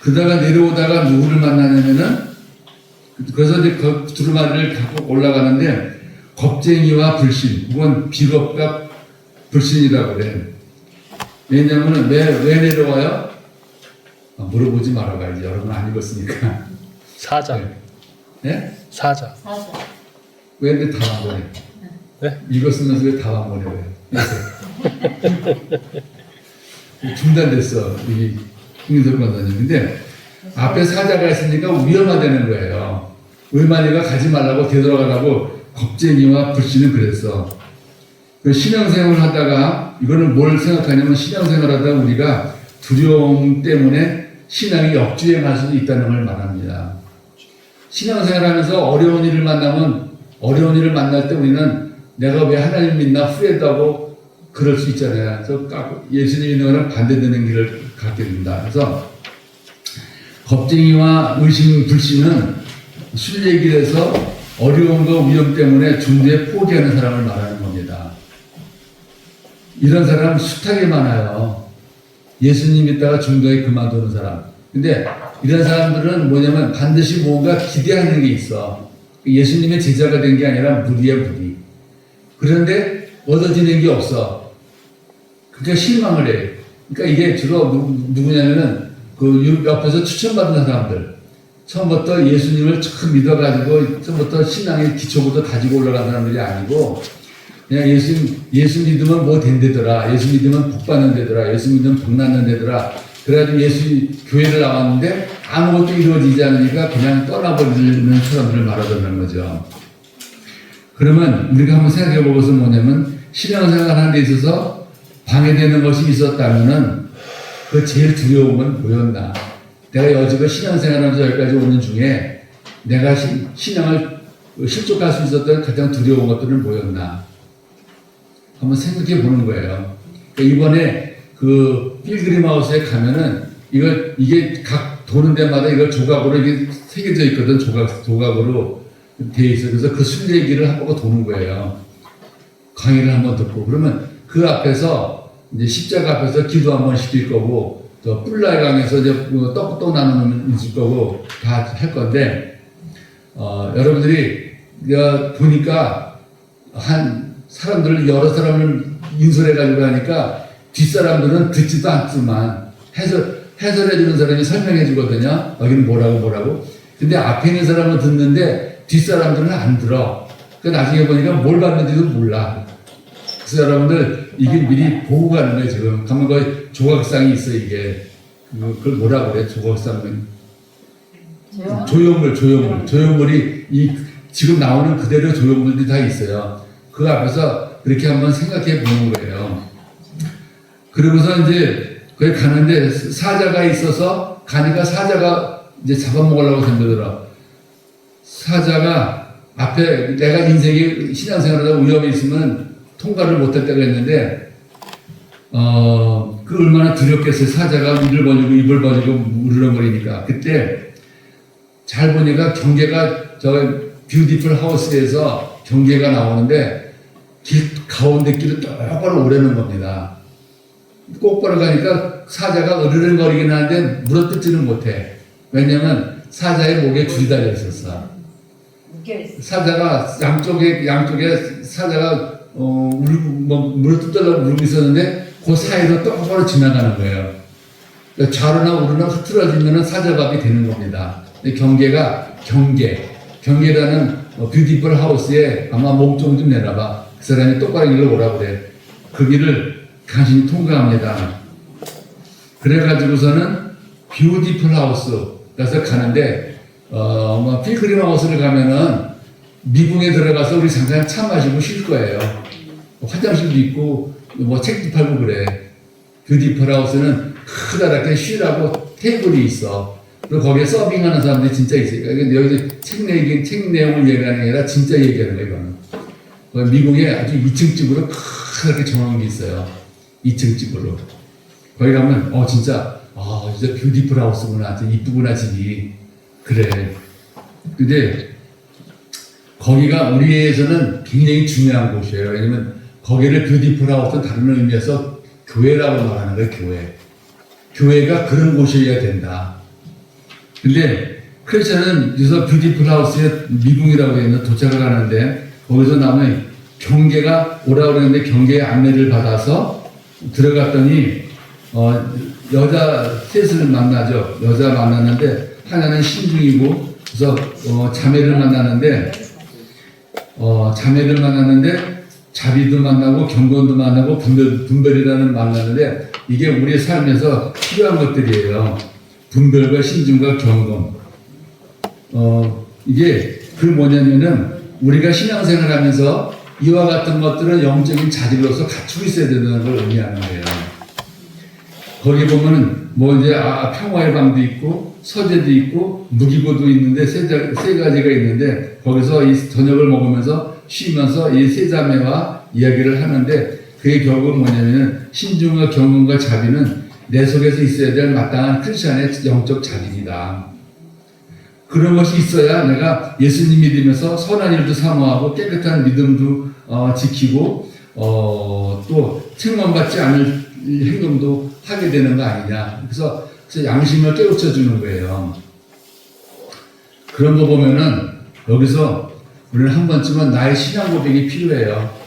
그러다가 내려오다가 누구를 만나냐면은, 그래서 이제 그 두루마리를 갖고 올라가는데, 겁쟁이와 불신, 혹은 비겁과 불신이라고 그래. 왜냐면은, 왜 내려와요? 물어보지 말아봐야지. 여러분 안 읽었으니까. 사자. 네? 사자. 왜 근데 다 안 보내? 네? 읽었으면서 왜 다 안 보내? 왜? 중단됐어. 이 김민석 권사님. 근데 앞에 사자가 있으니까 위험하다는 거예요. 의만이가 가지 말라고 되돌아가라고 겁쟁이와 불신은 그랬어. 그 신앙생활을 하다가 이거는 뭘 생각하냐면 신앙생활을 하다가 우리가 두려움 때문에 신앙이 역주행할 수도 있다는 걸 말합니다. 신앙생활하면서 어려운 일을 만나면 어려운 일을 만날 때 우리는 내가 왜 하나님 믿나 후회하고 그럴 수 있잖아요. 그래서 예수님 믿는 거랑 반대되는 길을 갖게 됩니다. 그래서 겁쟁이와 의심, 불신은 순례길에서 어려움과 위험 때문에 중도에 포기하는 사람을 말하는 겁니다. 이런 사람 숱하게 많아요. 예수님 믿다가 중도에 그만두는 사람. 근데 이런 사람들은 뭐냐면 반드시 뭔가 기대하는 게 있어. 예수님의 제자가 된 게 아니라 무리야, 무리. 그런데 얻어지는 게 없어. 그러니까 실망을 해. 그러니까 이게 주로 누구냐면은 그 옆에서 추천받은 사람들. 처음부터 예수님을 처음 믿어가지고 처음부터 신앙의 기초부터 다지고 올라간 사람들이 아니고 그냥 예수 믿으면 뭐 된대더라. 예수 믿으면 복 받는 데더라. 예수 믿으면 복 낳는 데더라. 그래가지고 교회를 나왔는데 아무것도 이루어지지 않으니까 그냥 떠나버리는 사람들을 말하던는 거죠. 그러면 우리가 한번 생각해 보고서 뭐냐면 신앙생활 하는 데 있어서 방해되는 것이 있었다면은 그 제일 두려운 건 뭐였나? 내가 여지껏 신앙생활하면서 여기까지 오는 중에 내가 신앙을 실족할 수 있었던 가장 두려운 것들은 뭐였나? 한번 생각해 보는 거예요. 그러니까 이번에 그 필그림 하우스에 가면은 이게 각 도는 데마다 이걸 조각으로 이게 새겨져 있거든. 조각으로 돼 있어. 그래서 그 순례길을 한 번 도는 거예요. 강의를 한번 듣고 그러면 그 앞에서 이제 십자가 앞에서 기도 한번 시킬 거고 또 뿔라의 강에서 이제 떡도 나누는 있을 거고 다 할 건데 여러분들이 내가 보니까 사람들을 여러 사람을 인솔해 가지고 하니까 뒷사람들은 듣지도 않지만 해설해 주는 사람이 설명해 주거든요. 여기는 뭐라고. 근데 앞에 있는 사람은 듣는데 뒷사람들은 안 들어. 그러니까 나중에 보니까 뭘 받는지도 몰라. 그 사람들 이게 미리 보고 가는 거예요. 지금 가면 거기 조각상이 있어. 이게 그걸 뭐라고 그래? 조각상은 조형물이 지금 나오는 그대로 조형물들이 다 있어요. 그 앞에서 그렇게 한번 생각해 보는 거예요. 그러고서 이제 거기 가는데 사자가 있어서 가니까 사자가 이제 잡아먹으려고 생각하더라. 사자가 앞에 내가 인생에 신앙생활하다 위험이 있으면 통과를 못할 때가 있는데 그 얼마나 두렵겠어요. 사자가 입을 벌리고 물렁거리니까. 그때 잘 보니까 경계가 뷰티풀 하우스에서 경계가 나오는데 가운데 길을 똑바로 오르는 겁니다. 똑바로 가니까 사자가 으르렁거리긴 하는데 물어뜯지는 못해. 왜냐면 사자의 목에 줄이 달려 있었어. 사자가 양쪽에 사자가 물어뜯으려고 울고 있었는데 그 사이로 똑바로 지나가는 거예요. 그러니까 좌로나 우로나 흐트러지면 사자밥이 되는 겁니다. 경계라는 뷰티풀 하우스에 아마 목좀 좀 내놔봐. 그 사람이 똑바로 길로 오라고 그래. 그 길을 간신히 통과합니다. 그래가지고서는 뷰티풀 하우스 가서 가는데 필그림 하우스를 가면은 미궁에 들어가서 우리 잠깐 차 마시고 쉴 거예요. 화장실도 있고 책도 팔고 그래. 뷰티풀 하우스는 크다랗게 쉬라고 테이블이 있어. 그리고 거기에 서빙하는 사람들이 진짜 있어요. 여기서 책 내용을 얘기하는 게 아니라 진짜 얘기하는 거예요. 이거는. 미궁에 아주 2층 집으로 크게 정한 게 있어요. 2층 집으로. 거기 가면 진짜 뷰티풀 하우스구나. 진짜 이쁘구나 집이. 그래. 근데 거기가 우리에서는 굉장히 중요한 곳이에요. 왜냐면 거기를 뷰티풀 하우스 다른 의미에서 교회라고 말하는 거예요. 교회가 그런 곳이어야 된다. 근데 크리스천은 여기서 뷰티풀 하우스에 미궁이라고 있는 도착을 하는데 거기서 나오면 경계가 오라고 그랬는데 경계의 안내를 받아서 들어갔더니 여자 셋을 만나죠. 여자 만났는데 하나는 신중이고 그래서 자매를 만나는데 자비도 만나고 경건도 만나고 분별이라는 만나는데 이게 우리의 삶에서 필요한 것들이에요. 분별과 신중과 경건. 이게 그 뭐냐면은 우리가 신앙생활 하면서 이와 같은 것들은 영적인 자질로서 갖추고 있어야 된다는 걸 의미하는 거예요. 거기 보면은 뭐 이제 평화의 방도 있고 서재도 있고 무기고도 있는데 세 가지가 있는데 거기서 이 저녁을 먹으면서 쉬면서 이 세 자매와 이야기를 하는데 그게 결국은 뭐냐면은 신중과 경건과 자비는 내 속에서 있어야 될 마땅한 크리스천의 영적 자질이다. 그런 것이 있어야 내가 예수님 믿으면서 선한 일도 사모하고 깨끗한 믿음도 지키고 또 책망받지 않을 행동도 하게 되는 거 아니냐. 그래서 양심을 깨우쳐 주는 거예요. 그런 거 보면은 여기서 우리는 한 번쯤은 나의 신앙 고백이 필요해요.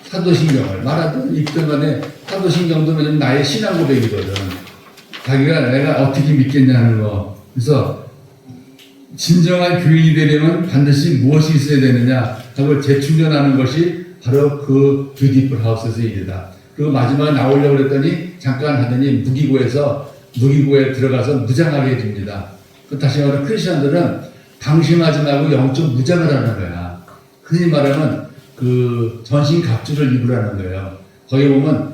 사도신경을 말하든 읽든 간에 사도신경도 뭐냐면 나의 신앙 고백이거든. 자기가 내가 어떻게 믿겠냐는 거. 그래서 진정한 교인이 되려면 반드시 무엇이 있어야 되느냐 그걸 재충전하는 것이 바로 그 뷰티풀 하우스에서 일이다. 그리고 마지막에 나오려고 그랬더니 잠깐 하더니 무기고에 들어가서 무장하게 해줍니다. 다시 말하면 크리스천들은 방심하지 말고 영적 무장을 하는 거야. 흔히 말하면 그 전신 갑주를 입으라는 거예요. 거기 보면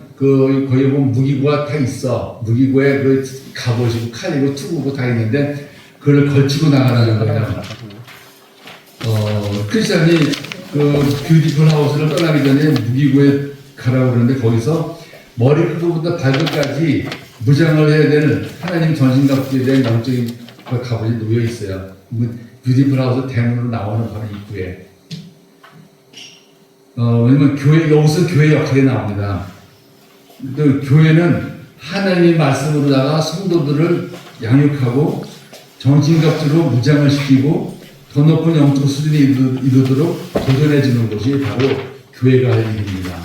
무기고가 다 있어. 무기고에 그 갑옷이고 칼이고 투구고 다 있는데 그걸 걸치고 나가라는 거예요. 크리스천이 그 뷰티풀 하우스를 떠나기 전에 무기고에 가라고 그러는데 거기서 머리부터 발끝까지 무장을 해야 되는 하나님 전신갑주에 대한 영적인 갑옷이 놓여 있어요. 뷰티풀 하우스 대문으로 나오는 바로 입구에. 왜냐면 여기서 교회 역할이 나옵니다. 또 교회는 하나님의 말씀으로다가 성도들을 양육하고 정신갑주로 무장을 시키고 더 높은 영적 수준에 이르도록 도전해주는 것이 바로 교회가 할 일입니다.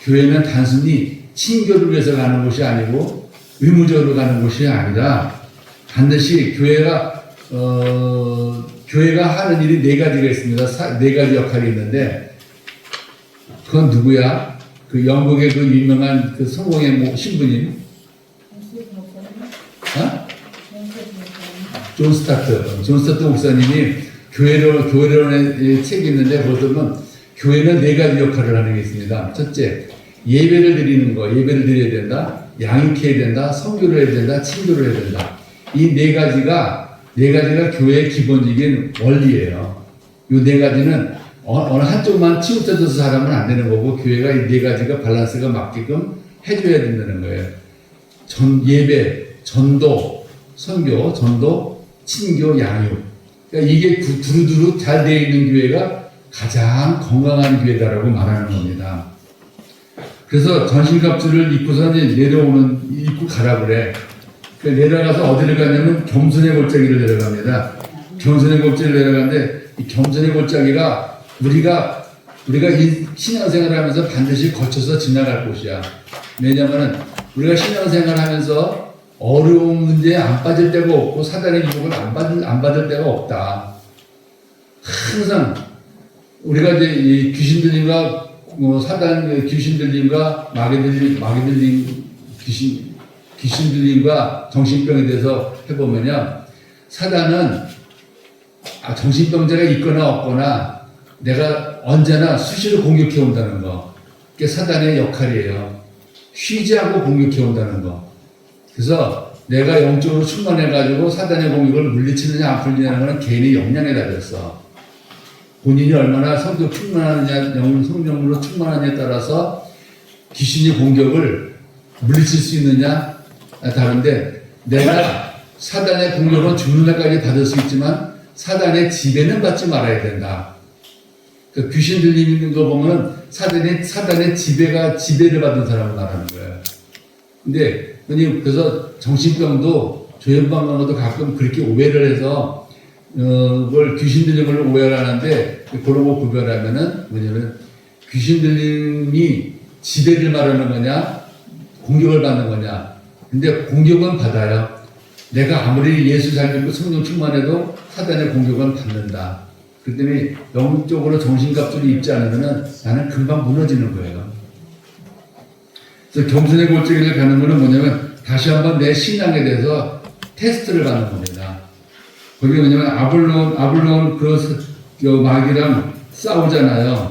교회는 단순히 친교를 위해서 가는 것이 아니고 의무적으로 가는 것이 아니라 반드시 교회가 하는 일이 네 가지가 있습니다. 네 가지 역할이 있는데 그건 누구야? 그 영국의 그 유명한 그 성공의 신부님. 존 스타트 목사님이 교회론의 책이 있는데 거기서는 교회는 네 가지 역할을 하는 게 있습니다. 첫째, 예배를 드려야 된다. 양육해야 된다. 선교를 해야 된다. 친교를 해야 된다. 이 네 가지가 교회의 기본적인 원리예요. 이 네 가지는 어느 한쪽만 치우쳐져서 살아면 안 되는 거고 교회가 이 네 가지가 밸런스가 맞게끔 해줘야 된다는 거예요. 예배, 전도, 선교, 친교, 양육. 그러니까 이게 두루두루 잘 되어 있는 교회가 가장 건강한 교회다라고 말하는 겁니다. 그래서 전신갑주를 입고서 입고 가라 그래. 내려가서 어디를 가냐면 겸손의 골짜기를 내려갑니다. 겸손의 골짜기를 내려가는데 이 겸손의 골짜기가 우리가 이 신앙생활을 하면서 반드시 거쳐서 지나갈 곳이야. 왜냐면은 우리가 신앙생활을 하면서 어려운 문제에 안 빠질 데가 없고 사단의 유혹을 안 받을 데가 없다. 항상 우리가 이제 이 귀신 들림과 귀신 들림과 귀신 들림과 정신병에 대해서 해보면요. 사단은 정신병자가 있거나 없거나 내가 언제나 수시로 공격해 온다는 거. 그게 사단의 역할이에요. 쉬지 않고 공격해 온다는 거. 그래서 내가 영적으로 충만해가지고 사단의 공격을 물리치느냐 안 풀리냐는 건 개인의 역량에 달렸어. 본인이 얼마나 성격 충만하느냐, 성령으로 충만하냐에 따라서 귀신의 공격을 물리칠 수 있느냐 다른데 내가 사단의 공격은 죽는 날까지 받을 수 있지만 사단의 지배는 받지 말아야 된다. 그 귀신 들리는 거 보면 사단의 지배를 받은 사람을 말하는 거예요. 근데 그래서 정신병도 조현방광도 가끔 그렇게 오해를 해서 그걸 귀신 들림을 오해를 하는데 그런 거 구별하면은 뭐냐면 귀신 들림이 지배를 말하는 거냐 공격을 받는 거냐. 근데 공격은 받아요. 내가 아무리 예수 잘 믿고 성령 충만해도 사단의 공격은 받는다. 그렇기 때문에 영적으로 정신갑주를 입지 않으면 나는 금방 무너지는 거예요. 그래서 겸손의 골짜기를 가는 거는 뭐냐면 다시 한번 내 신앙에 대해서 테스트를 받는 겁니다. 거기 뭐냐면 아블론 그 마귀랑 싸우잖아요.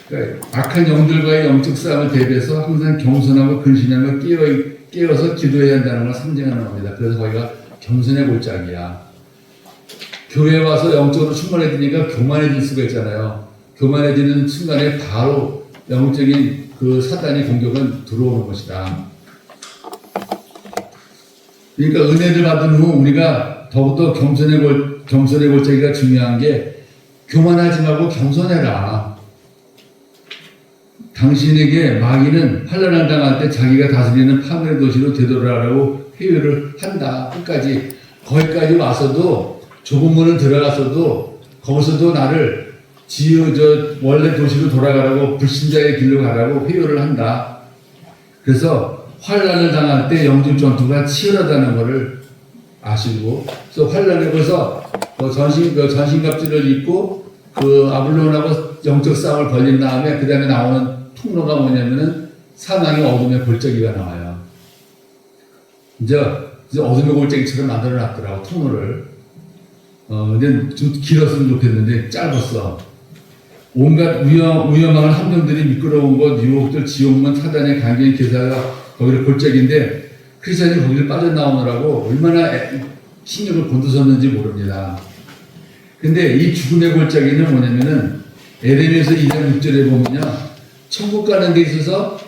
그러니까 악한 영들과의 영적 싸움을 대비해서 항상 겸손하고 근신하고 깨어서 기도해야 한다는 걸 상징하는 겁니다. 그래서 거기가 겸손의 골짜기야. 교회에 와서 영적으로 충만해지니까 교만해질 수가 있잖아요. 교만해지는 순간에 바로 영적인 그 사단의 공격은 들어오는 것이다. 그러니까 은혜를 받은 후 우리가 더욱더 겸손의 골짜기가 중요한 게 교만하지 말고 겸손해라. 당신에게 마귀는 환난을 당할 때 자기가 다스리는 파멸의 도시로 되돌아가라고 회유를 한다. 끝까지 거기까지 와서도 좁은 문을 들어갔어도 거기서도 나를 원래 도시로 돌아가라고 불신자의 길로 가라고 회유를 한다. 그래서 환난을 당할 때 영적 전투가 치열하다는 것을 아시고, 그래서 환난에 벌써 전신갑주를 입고 그 아블론하고 영적 싸움을 벌린 다음에 그 다음에 나오는 통로가 뭐냐면은 사망의 어둠의 골짜기가 나와요. 이제 어둠의 골짜기처럼 만들어 놨더라고, 통로를. 근데 좀 길었으면 좋겠는데 짧았어. 온갖 위험한 함정들이 미끄러운 곳, 유혹들, 지옥문, 사단의 강경한 기사가 거기를 골짜기인데 크리스천이 거기를 빠져나오느라고 얼마나 신경을 곤두섰는지 모릅니다. 근데 이 죽음의 골짜기는 뭐냐면은 에덴에서 2장 6절에 보면요, 천국 가는 데 있어서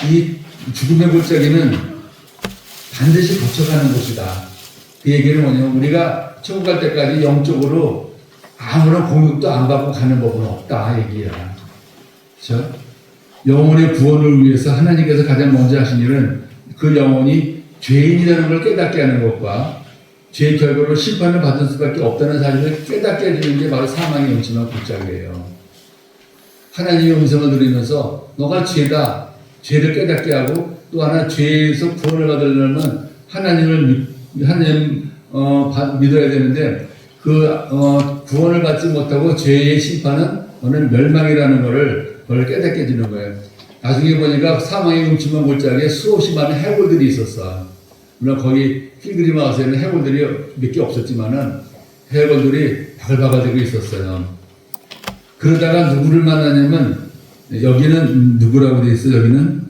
이 죽음의 골짜기는 반드시 거쳐가는 곳이다. 그 얘기는 뭐냐면 우리가 천국 갈 때까지 영적으로 아무런 공격도 안 받고 가는 법은 없다 얘기야. 그렇죠? 영혼의 구원을 위해서 하나님께서 가장 먼저 하신 일은 그 영혼이 죄인이라는 걸 깨닫게 하는 것과 죄의 결과로 심판을 받을 수밖에 없다는 사실을 깨닫게 해주는 게 바로 사망의 음침한 골짜기예요. 하나님의 음성을 들으면서 너가 죄다, 죄를 깨닫게 하고 또 하나 죄에서 구원을 받으려면 하나님 믿어야 되는데 구원을 받지 못하고 죄의 심판은 너는 멸망이라는 그걸 깨닫게 해주는 거예요. 나중에 보니까 사망의 음침한 골짜기에 수없이 많은 해골들이 있었어. 물론 거기 필그림 하우스에는 해골들이 몇 개 없었지만은 해골들이 바글바글 되고 있었어요. 그러다가 누구를 만나냐면 여기는 누구라고 돼 있어? 여기는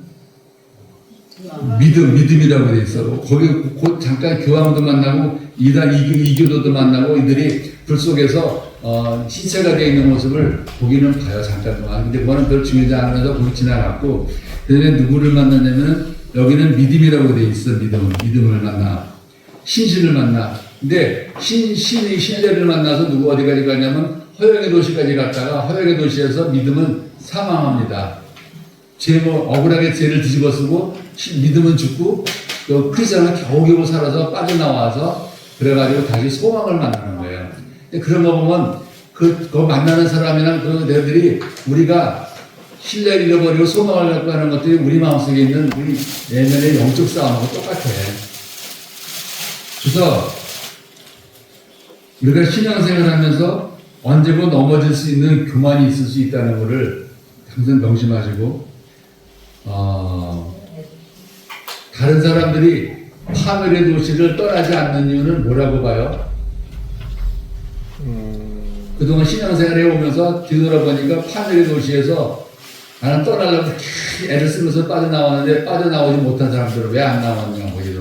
믿음이라고 돼 있어. 거기 곧 잠깐 교황도 만나고 이교도도 만나고 이들이 불 속에서 시체가 되어 있는 모습을 보기는 봐요, 잠깐 동안. 근데 그거는 별 중요하지 않으면서 거기 지나갔고, 그 다음에 누구를 만나냐면 여기는 믿음이라고 돼 있어. 믿음을 만나. 신실을 만나. 근데 신뢰를 만나서 누구 어디까지 가냐면 허영의 도시까지 갔다가 허영의 도시에서 믿음은 사망합니다. 억울하게 죄를 뒤집어 쓰고 믿음은 죽고 또 크리스천은 겨우겨우 살아서 빠져나와서 그래가지고 다시 소망을 만나는 거예요. 근데 그런 거 보면 그 만나는 사람이랑 그 애들이 우리가 신뢰를 잃어버리고 소망을 갖고 하는 것들이 우리 마음속에 있는 우리 내면의 영적 싸움하고 똑같아. 그래서 우리가 신앙생활을 하면서 언제고 넘어질 수 있는 교만이 있을 수 있다는 것을 항상 명심하시고, 다른 사람들이 파멸의 도시를 떠나지 않는 이유는 뭐라고 봐요? 그동안 신앙생활 해오면서 뒤돌아보니까 파멸의 도시에서 나는 떠나려고 애를 쓰면서 빠져나왔는데 빠져나오지 못한 사람들은 왜 안 나왔냐, 거기서.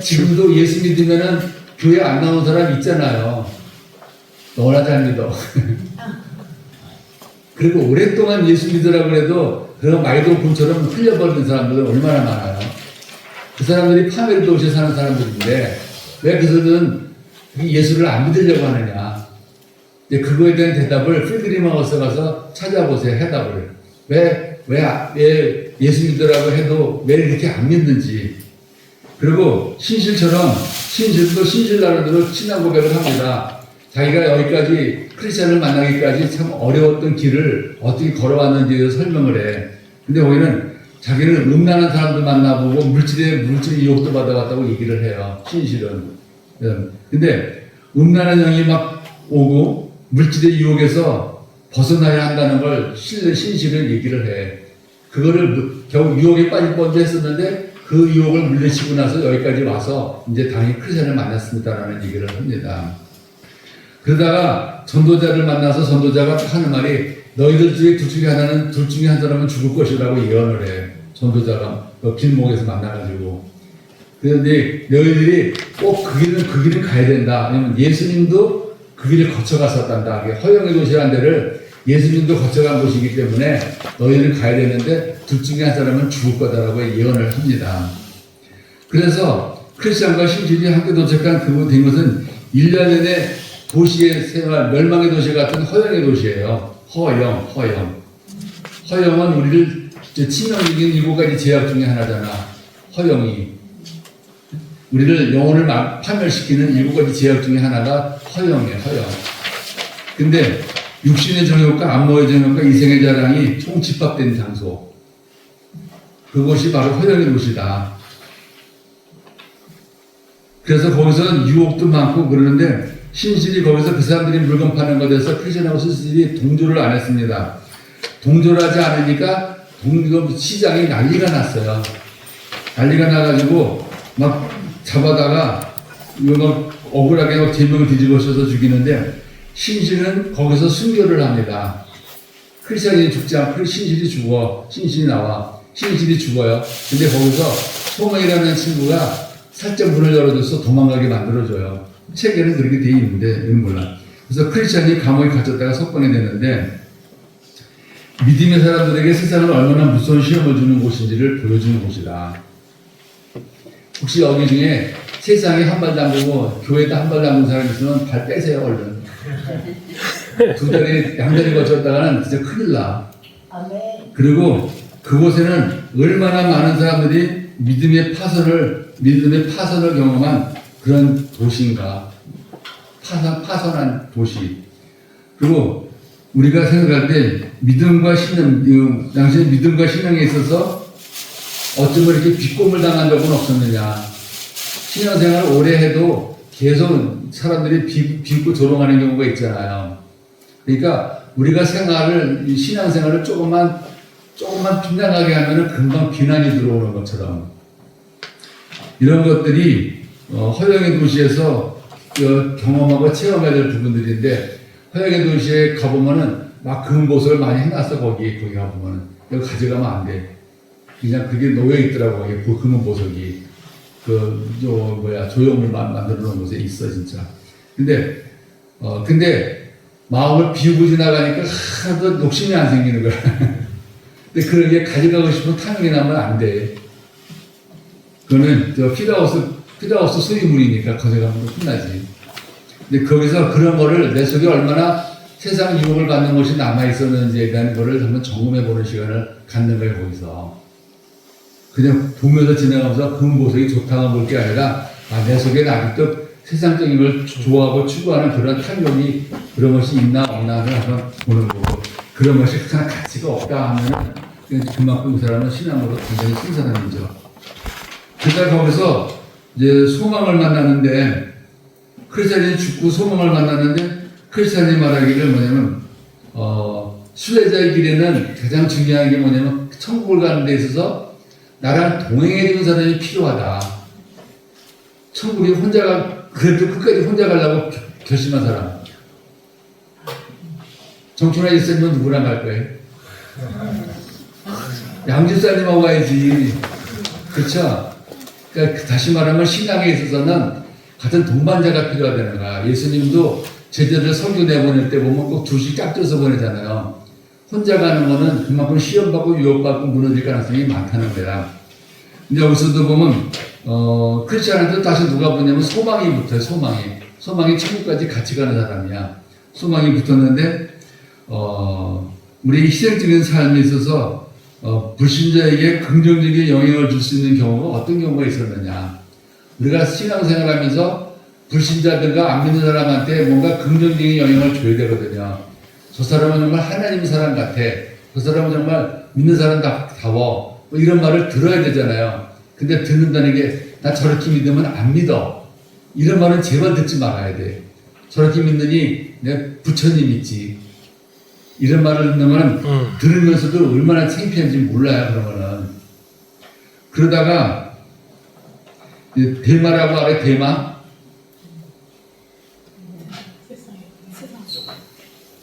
지금도 예수 믿으면은 교회 안 나온 사람 있잖아요. 너나 잘 믿어. 그리고 오랫동안 예수 믿으라고 해도 그런 마이동풍처럼 흘려버리는 사람들은 얼마나 많아요. 그 사람들이 파멸의 도시에 사는 사람들인데 왜 그들은 예수를 안 믿으려고 하느냐. 그거에 대한 대답을 필그림 하우스 가서 찾아보세요. 해답을. 왜 예수 믿으라고 해도 왜 이렇게 안 믿는지. 그리고 신실도 신실나름대로 신앙 고백을 합니다. 자기가 여기까지 크리스천을 만나기까지 참 어려웠던 길을 어떻게 걸어왔는지에 설명을 해. 근데 거기는 자기는 음란한 사람도 만나보고 물질의 유혹도 받아봤다고 얘기를 해요. 신실은. 근데 음란한 영이 막 오고 물질의 유혹에서 벗어나야 한다는 걸 신실은 얘기를 해. 그거를 겨우 유혹에 빠질 뻔도 했었는데 그 유혹을 물리치고 나서 여기까지 와서 이제 당연히 크리스천을 만났습니다라는 얘기를 합니다. 그러다가 전도자를 만나서 전도자가 하는 말이 너희들 중에 둘 중에 하나는 둘 중에 한 사람은 죽을 것이라고 예언을 해. 전도자가 길목에서 만나가지고. 그런데 너희들이 꼭 그 길은 가야 된다. 왜냐면 예수님도 그 길을 거쳐갔었단다. 허영의 도시라는 데를 예수님도 거쳐간 곳이기 때문에 너희들은 가야 되는데 둘 중에 한 사람은 죽을 거다라고 예언을 합니다. 그래서 크리스천과 신실이 함께 도착한 그곳 된 것은 1년 내내 도시의 생활, 멸망의 도시 같은 허영의 도시예요. 허영은 우리를 치명적인 7가지 제약 중에 하나잖아. 허영이. 우리를 영혼을 파멸시키는 7가지 제약 중에 하나가 허영이에요. 근데 육신의 정욕과 안목의 정욕과 이생의 자랑이 총집합된 장소. 그곳이 바로 허영의 도시다. 그래서 거기서 유혹도 많고 그러는데 신실이 거기서 그 사람들이 물건 파는 것에 대해서 크리스천하고 신실이 동조를 안 했습니다. 동조를 하지 않으니까 시장이 난리가 났어요. 난리가 나가지고 막 잡아다가 이거 억울하게 제명을 뒤집어 씌워서 죽이는데 신실은 거기서 순교를 합니다. 크리스천이 죽지 않고 신실이 죽어. 신실이 나와. 신실이 죽어요. 근데 거기서 소명이라는 친구가 살짝 문을 열어줘서 도망가게 만들어줘요. 책에는 그렇게 돼 있는데 이건 몰라. 그래서 크리스천이 감옥에 갇혔다가 석방이 됐는데 믿음의 사람들에게 세상은 얼마나 무서운 시험을 주는 곳인지를 보여주는 곳이다. 혹시 여기 중에 세상에 한 발 담그고 교회에다 한 발 담근 사람 있으면 발 빼세요 얼른. 두 다리 양다리 거쳤다가는 진짜 큰일 나. 그리고 그곳에는 얼마나 많은 사람들이 믿음의 파선을 경험한 그런 도시인가. 파선한 도시. 그리고 우리가 생각할 때 믿음과 신앙, 당신의 믿음과 신앙에 있어서 어쩌면 이렇게 비꼼을 당한 적은 없었느냐. 신앙생활을 오래 해도 계속 사람들이 비웃고 조롱하는 경우가 있잖아요. 그러니까 우리가 신앙생활을 조금만 빈당하게 하면은 금방 비난이 들어오는 것처럼 이런 것들이 허영의 도시에서 경험하고 체험해야 될 부분들인데 허영의 도시에 가보면은 막 금보석을 많이 해놨어 거기 가보면은 이거 가져가면 안 돼. 그냥 그게 놓여 있더라고 그 금은 보석이 조형을 만들어 놓은 곳에 있어 진짜. 근데 마음을 비우고 지나가니까 하나도 욕심이 안 생기는 거야. 근데 그런 게 가져가고 싶은 탐욕이 나면 안 돼. 그거는 피다우스 소유물이니까 가져가면 끝나지. 근데 거기서 그런 거를 내 속에 얼마나 세상 유혹을 받는 것이 남아 있었는지에 대한 거를 한번 점검해 보는 시간을 갖는 거예요 거기서. 그냥 보면서 지나가면서 금보석이 좋다고 볼 게 아니라 내 속에는 아직도 세상적인 걸 좋아하고 추구하는 그런 탐욕이 그런 것이 있나 없나 한번 보는 거고 그런 것이 그냥 가치가 없다 하면 그만큼 그 사람은 신앙으로 굉장히 큰 사람이죠. 그러니까 거기서 이제 소망을 만나는데 크리스찬이 죽고 소망을 만나는데 크리스찬이 말하기를 뭐냐면 순례자의 길에는 가장 중요한 게 뭐냐면 천국을 가는 데 있어서 나랑 동행해 주는 사람이 필요하다. 천국에 그래도 끝까지 혼자 가려고 결심한 사람. 정춘하 일사님은 누구랑 갈 거예요? 양집사님하고 가야지. 그렇죠? 그러니까 다시 말하면 신앙에 있어서는 같은 동반자가 필요하다는 거야. 예수님도 제자들 설교 내보낼 때 보면 꼭 둘씩 짝져서 보내잖아요. 혼자 가는 거는 그만큼 시험받고 유혹받고 무너질 가능성이 많다는 거야. 근데 여기서도 보면 크리스찬한테 다시 누가 보냐면 소망이 붙어요. 소망이 천국까지 같이 가는 사람이야. 소망이 붙었는데 우리 희생적인 삶에 있어서 불신자에게 긍정적인 영향을 줄 수 있는 경우가 어떤 경우가 있었느냐. 우리가 신앙생활하면서 불신자들과 안 믿는 사람한테 뭔가 긍정적인 영향을 줘야 되거든요. 저 사람은 정말 하나님 사람 같아. 저 사람은 정말 믿는 사람다워. 뭐 이런 말을 들어야 되잖아요. 근데 듣는다는 게 나 저렇게 믿으면 안 믿어. 이런 말은 제발 듣지 말아야 돼. 저렇게 믿느니 내가 부처님 믿지. 이런 말을 듣는 들으면서도 얼마나 창피한지 몰라요. 그러면은. 그러다가 대마라고 알아요? 대마?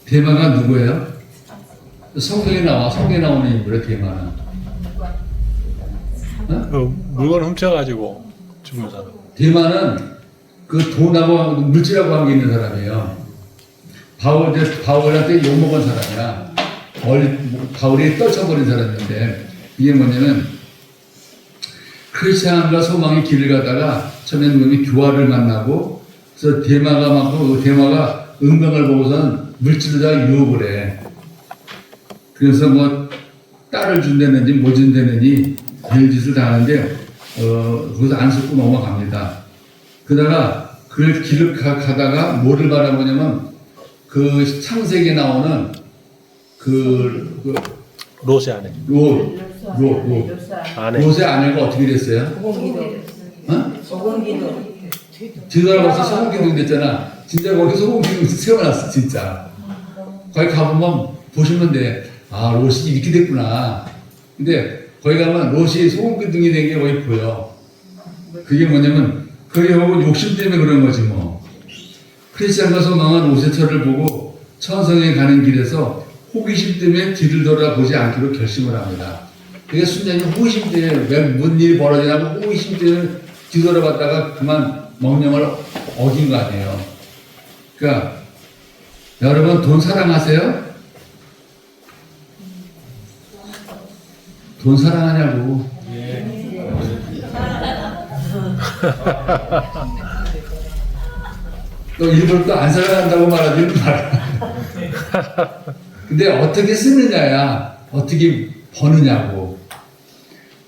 대마가 누구예요? 성경에 나오는 인물이에요, 대마는. 어? 그 물건 훔쳐가지고 죽은 사람. 대마는 그 돈하고 물질하고 관계 있는 사람이에요. 바울한테 욕먹은 사람이야. 바울이 떨쳐버린 사람인데, 이게 뭐냐면, 크리스찬과 소망의 길을 가다가 처음에는 놈이 교화를 만나고, 그래서 대마가 많고, 대마가 은강을 보고서는 물질로다가 유혹을 해. 그래서 뭐, 딸을 준다는지 뭐 준다는지 별짓을 다 하는데, 거기서 안 속고 넘어갑니다. 그러다가 그 길을 가다가 뭐를 바라보냐면, 그 창세기에 나오는 롯의 아내. 아내. 롯의 아내가 어떻게 됐어요? 소금기둥. 뒤돌아봐서 소금기둥 됐잖아. 진짜 거기 소금기둥 세워놨어, 진짜. 거기 가보면 보시면 돼. 아, 롯이 이렇게 됐구나. 근데 거기 가면 롯이 소금기둥이 된 게 거기 보여. 그게 뭐냐면, 그게 보고 욕심 때문에 그런 거지, 뭐. 크리스찬과 소망은 롯의 철을 보고 천성에 가는 길에서 호기심 때문에 뒤를 돌아보지 않기로 결심을 합니다. 그게 순전히 호기심 때문에 왜 뭔 일이 벌어지냐고 호기심 때문에 뒤돌아봤다가 그만 명령을 어긴 거 아니에요. 그러니까 여러분 돈 사랑하세요? 돈 사랑하냐고. 또 일부러 또 안 사랑한다고 말하지는 말아. 근데 어떻게 쓰느냐야, 어떻게 버느냐고.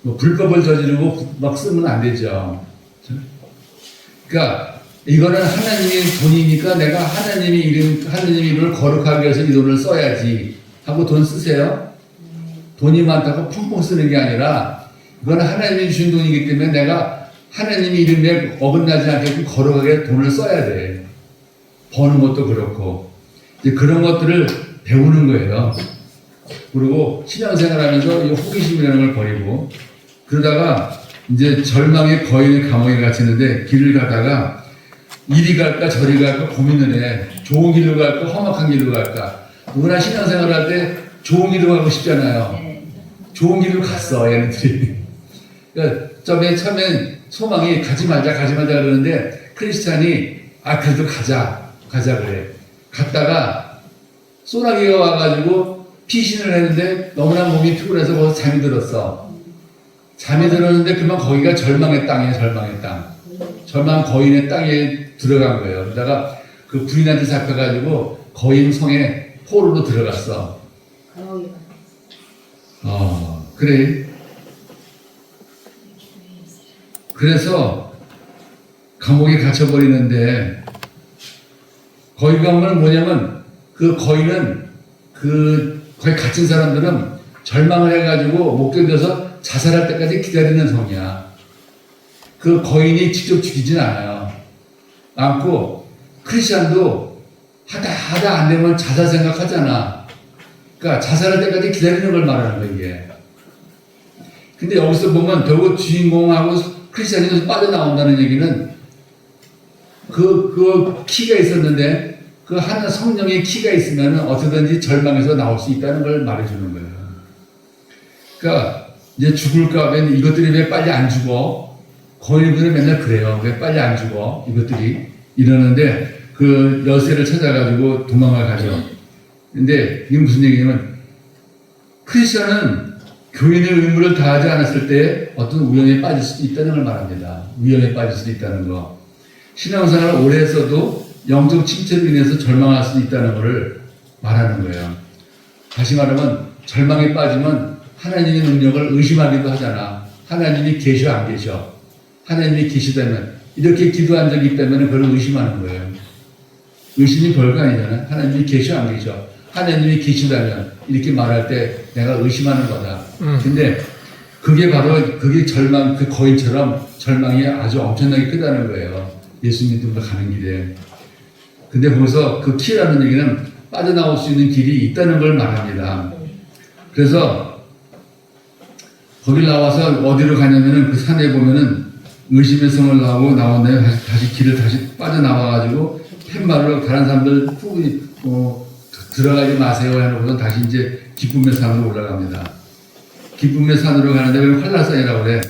뭐 불법을 저지르고 막 쓰면 안 되죠. 그러니까 이거는 하나님의 돈이니까 내가 하나님 이름을 거룩하기 위해서 이 돈을 써야지 하고 돈 쓰세요. 돈이 많다고 펑펑 쓰는 게 아니라 이거는 하나님이 주신 돈이기 때문에 내가 하나님의 이름에 어긋나지 않게끔 거룩하게 돈을 써야 돼. 버는 것도 그렇고 이제 그런 것들을 배우는 거예요. 그리고 신앙생활하면서 이 호기심이라는 걸 버리고 그러다가 이제 절망의 거인의 감옥에 갇히는데 길을 가다가 이리 갈까 저리 갈까 고민을 해. 좋은 길로 갈까 험악한 길로 갈까. 누구나 신앙생활할 때 좋은 길로 가고 싶잖아요. 좋은 길로 갔어 얘네들이. 그러니까 처음엔 소망이 가지 말자 그러는데 크리스찬이 그래도 가자 그래. 갔다가 소나기가 와가지고 피신을 했는데 너무나 몸이 피곤해서 거기서 잠이 들었어. 잠이 들었는데 그만 거기가 절망의 땅이에요. 절망의 땅. 절망 거인의 땅에 들어간 거예요. 그러다가 그 부인한테 잡혀가지고 거인 성에 포로로 들어갔어. 그래. 그래서 감옥에 갇혀버리는데 거기 가면 뭐냐면 그 거인은 거기 갇힌 사람들은 절망을 해가지고 못 견뎌서 자살할 때까지 기다리는 성이야. 그 거인이 직접 죽이진 않아요. 않고 크리스찬도 하다 안 되면 자살 생각하잖아. 그러니까 자살할 때까지 기다리는 걸 말하는 거야 이게. 근데 여기서 보면 결국 주인공하고 크리스찬이 빠져나온다는 얘기는 그 키가 있었는데 그 하나 성령의 키가 있으면 어떻게든지 절망에서 나올 수 있다는 걸 말해주는 거예요. 그러니까 이제 죽을까 하면 이것들이 왜 빨리 안 죽어? 거인분들은 맨날 그래요. 왜 빨리 안 죽어? 이것들이 이러는데 그 열쇠를 찾아가지고 도망을 가죠. 근데 이게 무슨 얘기냐면 크리스천은 교인의 의무를 다하지 않았을 때 어떤 위험에 빠질 수도 있다는 걸 말합니다. 위험에 빠질 수도 있다는 거. 신앙생활을 오래 했어도 영적 침체로 인해서 절망할 수도 있다는 것을 말하는 거예요. 다시 말하면 절망에 빠지면 하나님의 능력을 의심하기도 하잖아. 하나님이 계셔 안 계셔? 하나님이 계시다면 이렇게 기도한 적이 있다면 그걸 의심하는 거예요. 의심이 별거 아니잖아. 하나님이 계셔 안 계셔? 하나님이 계시다면 이렇게 말할 때 내가 의심하는 거다. 근데 그게 바로 그게 절망 그 거인처럼 절망이 아주 엄청나게 크다는 거예요. 예수님 믿음으로 가는 길에. 근데 거기서 그 키라는 얘기는 빠져나올 수 있는 길이 있다는 걸 말합니다. 그래서 거기 나와서 어디로 가냐면은 그 산에 보면은 의심의 성을 나오고 나온 다음에 다시 길을 다시 빠져나와가지고 팻말로 다른 사람들 후 들어가지 마세요 해놓고서 다시 이제 기쁨의 산으로 올라갑니다. 기쁨의 산으로 가는데 왜 환란산이라고 그래?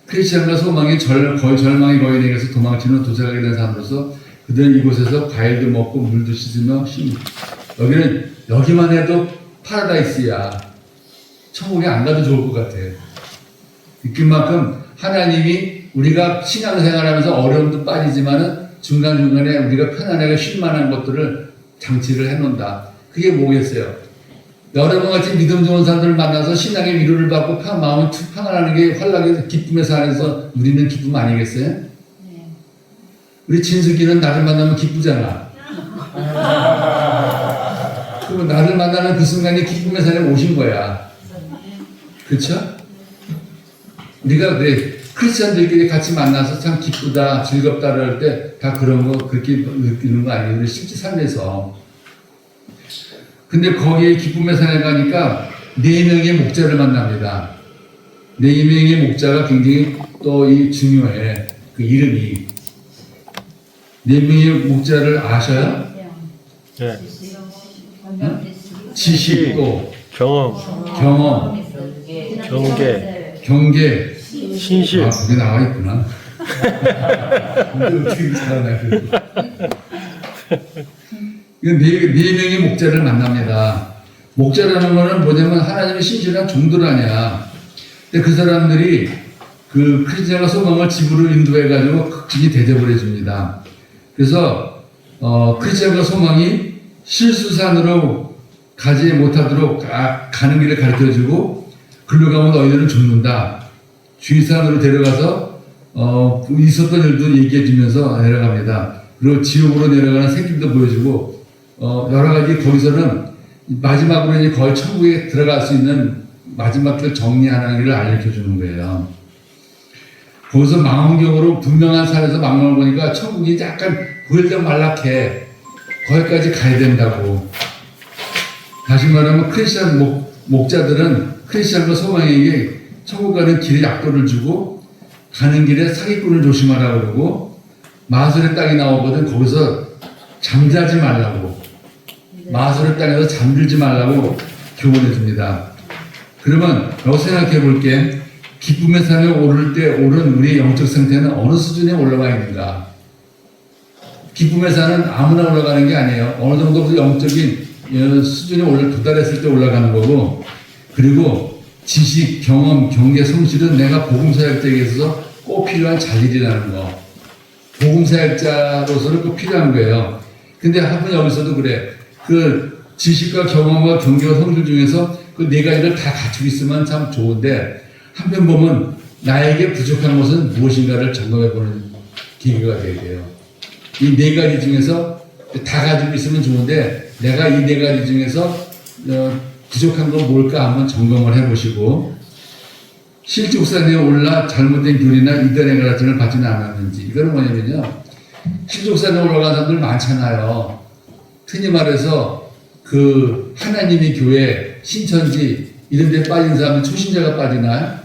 크리스천과 소망이 거의 절망이 거의 내게서 도망치는 도착하게 된 사람으로서 그들은 이곳에서 과일도 먹고 물도 씻으며 여기는 여기만 해도 파라다이스야. 천국에 안 가도 좋을 것 같아. 그만큼 하나님이 우리가 신앙생활하면서 어려움도 빠지지만은 중간중간에 우리가 편안하게 쉴 만한 것들을 장치를 해놓는다. 그게 뭐겠어요? 여러분 같이 믿음 좋은 사람들을 만나서 신앙의 위로를 받고 마음을 툭 평안하는 게 활락의 기쁨의 산에서 누리는 기쁨 아니겠어요? 네. 우리 진숙이는 나를 만나면 기쁘잖아. 그리고 나를 만나는 그 순간에 기쁨의 산에 오신 거야. 그렇죠? 우리가 크리스천들끼리 같이 만나서 참 기쁘다, 즐겁다 그럴 때 다 그런 거 그렇게 느끼는 거 아니에요. 실제 삶에서. 근데 거기에 기쁨의 산에 가니까 4명의 목자를 만납니다. 4명의 목자가 굉장히 또 중요해. 그 이름이. 4명의 목자를 아셔요? 네. 지식 또 경험, 경계, 신실. 아, 거기 나와 있구나. 근데 어떻게 잘하나, 그래도. 네 명의 목자를 만납니다. 목자라는 거는 뭐냐면 하나님의 신실한 종들 아니야. 근데 그 사람들이 그 크리스천과 소망을 집으로 인도해가지고 극진히 대접을 해줍니다. 그래서, 크리스천과 소망이 실수산으로 가지 못하도록 가는 길을 가르쳐주고, 글로 가면 너희들은 죽는다. 주의산으로 데려가서 있었던 일도 얘기해주면서 내려갑니다. 그리고 지옥으로 내려가는 새길도 보여주고 여러 가지 거기서는 마지막으로 이제 거의 천국에 들어갈 수 있는 마지막 길 정리하는 길을 알려주는 거예요. 거기서 망원경으로 분명한 산에서 망원을 보니까 천국이 약간 보일때 말락해. 거기까지 가야 된다고. 다시 말하면 크리스천 목자들은 크리스천과 소망에게 천국 가는 길에 약도를 주고 가는 길에 사기꾼을 조심하라고 그러고 마술의 땅이 나오거든 거기서 잠자지 말라고 마술의 땅에서 잠들지 말라고 교훈해 줍니다. 그러면 여기 생각해 볼게. 기쁨의 산에 오를 때 오른 우리의 영적 상태는 어느 수준에 올라가 있는가? 기쁨의 산은 아무나 올라가는 게 아니에요. 어느 정도 영적인 수준에 도달했을 때 올라가는 거고 그리고 지식, 경험, 경계, 성실은 내가 복음사역자에게 있어서 꼭 필요한 자질이라는 거. 복음사역자로서는 꼭 필요한 거예요. 근데 한번 여기서도 그래. 그 지식과 경험과 경계와 성실 중에서 그 4가지를 다 갖추고 있으면 참 좋은데 한편 보면 나에게 부족한 것은 무엇인가를 점검해보는 기회가 되게 돼요. 이 4가지 중에서 다 가지고 있으면 좋은데 내가 이 4가지 중에서 부족한 건 뭘까 한번 점검을 해보시고 실족산에 올라 잘못된 교리나 이단의 가르침을 받지는 않았는지. 이거는 뭐냐면요, 실족산에 올라간 사람들 많잖아요. 흔히 말해서 그 하나님의 교회 신천지 이런 데 빠진 사람은 초신자가 빠지나요?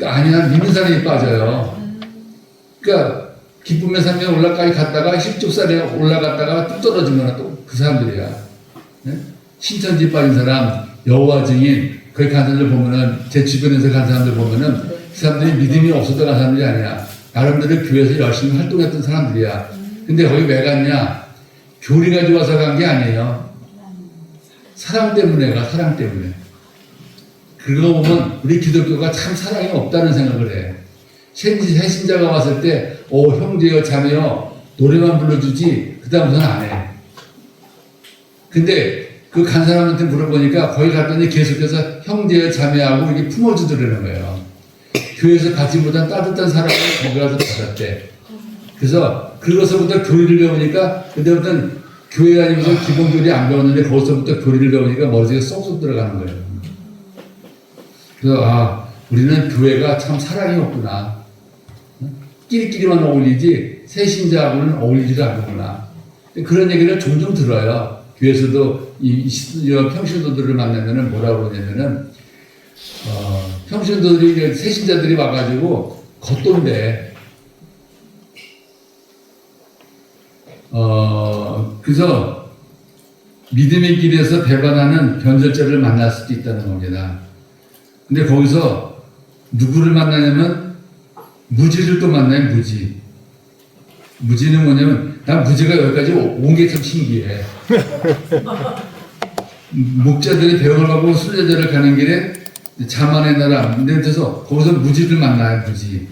아니야, 믿는 사람이 빠져요. 그러니까 기쁨의 산에 올라까지 갔다가 실족산에 올라갔다가 뚝 떨어지거나 또 그 사람들이야. 네? 신천지 빠진 사람, 여호와 증인, 거기 간 사람들 보면은, 제 주변에서 간 사람들 보면은, 그 사람들이 믿음이 없었던 간 사람들이 아니야. 나름대로 교회에서 열심히 활동했던 사람들이야. 근데 거기 왜 갔냐? 교리가 좋아서 간 게 아니에요. 사랑 때문에 가, 사랑 때문에. 그거 보면 우리 기독교가 참 사랑이 없다는 생각을 해. 새신자가 왔을 때, 형제여, 자매여, 노래만 불러주지, 그 다음부터는 안 해. 근데 그 간 사람한테 물어보니까 거기 갔더니 계속해서 형제 자매하고 이렇게 품어주더라는 거예요. 교회에서 받지 못한 따뜻한 사랑을 거기 가서 받았대. 그래서 그것서부터 교리를 배우니까 그때부터는 교회 다니면서 기본 교리 안 배웠는데 거기서부터 교리를 배우니까 머리속에 쏙쏙 들어가는 거예요. 그래서 우리는 교회가 참 사랑이 없구나. 끼리끼리만 어울리지 새신자하고는 어울리지도 않는구나. 그런 얘기를 종종 들어요. 교회에서도 이런 평신도들을 만나면은 뭐라고 그러냐면은, 평신도들이, 새신자들이 와가지고 겉돈데, 그래서 믿음의 길에서 배반하는 변절자를 만날 수도 있다는 겁니다. 근데 거기서 누구를 만나냐면 무지를 또 만나요, 무지. 무지는 뭐냐면, 난 무지가 여기까지 온 게 참 신기해. 목자들이 배움을 하고 순례자를 가는 길에 자만의 나라, 그래서 거기서 무지를 만나요, 무지.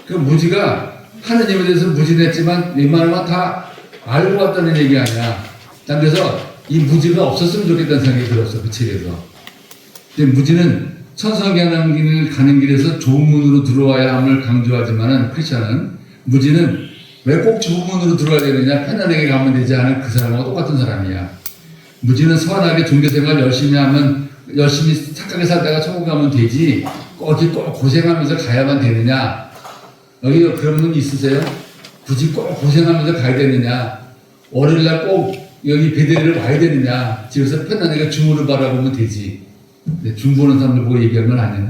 그 무지가 하느님에 대해서 무지냈지만 웬만하면 다 알고 왔다는 얘기 아니야. 난 그래서 이 무지가 없었으면 좋겠다는 생각이 들었어, 그 책에서. 근데 무지는 천성향하는 가는 길에서 좋은 문으로 들어와야 함을 강조하지만은 크리스천은 무지는 왜 꼭 좋은 문으로 들어와야 되느냐, 편안하게 가면 되지 않은 그 사람하고 똑같은 사람이야. 무지는 선하게 종교생활 열심히 하면, 열심히 착하게 살다가 천국 가면 되지, 어디 꼭 고생하면서 가야만 되느냐. 여기 그런 분 있으세요? 굳이 꼭 고생하면서 가야 되느냐? 월요일날 꼭 여기 배대리를 와야 되느냐? 집에서 편안하게 중으로 바라보면 되지. 근데 중 보는 사람들 보고 얘기한 건 아니네.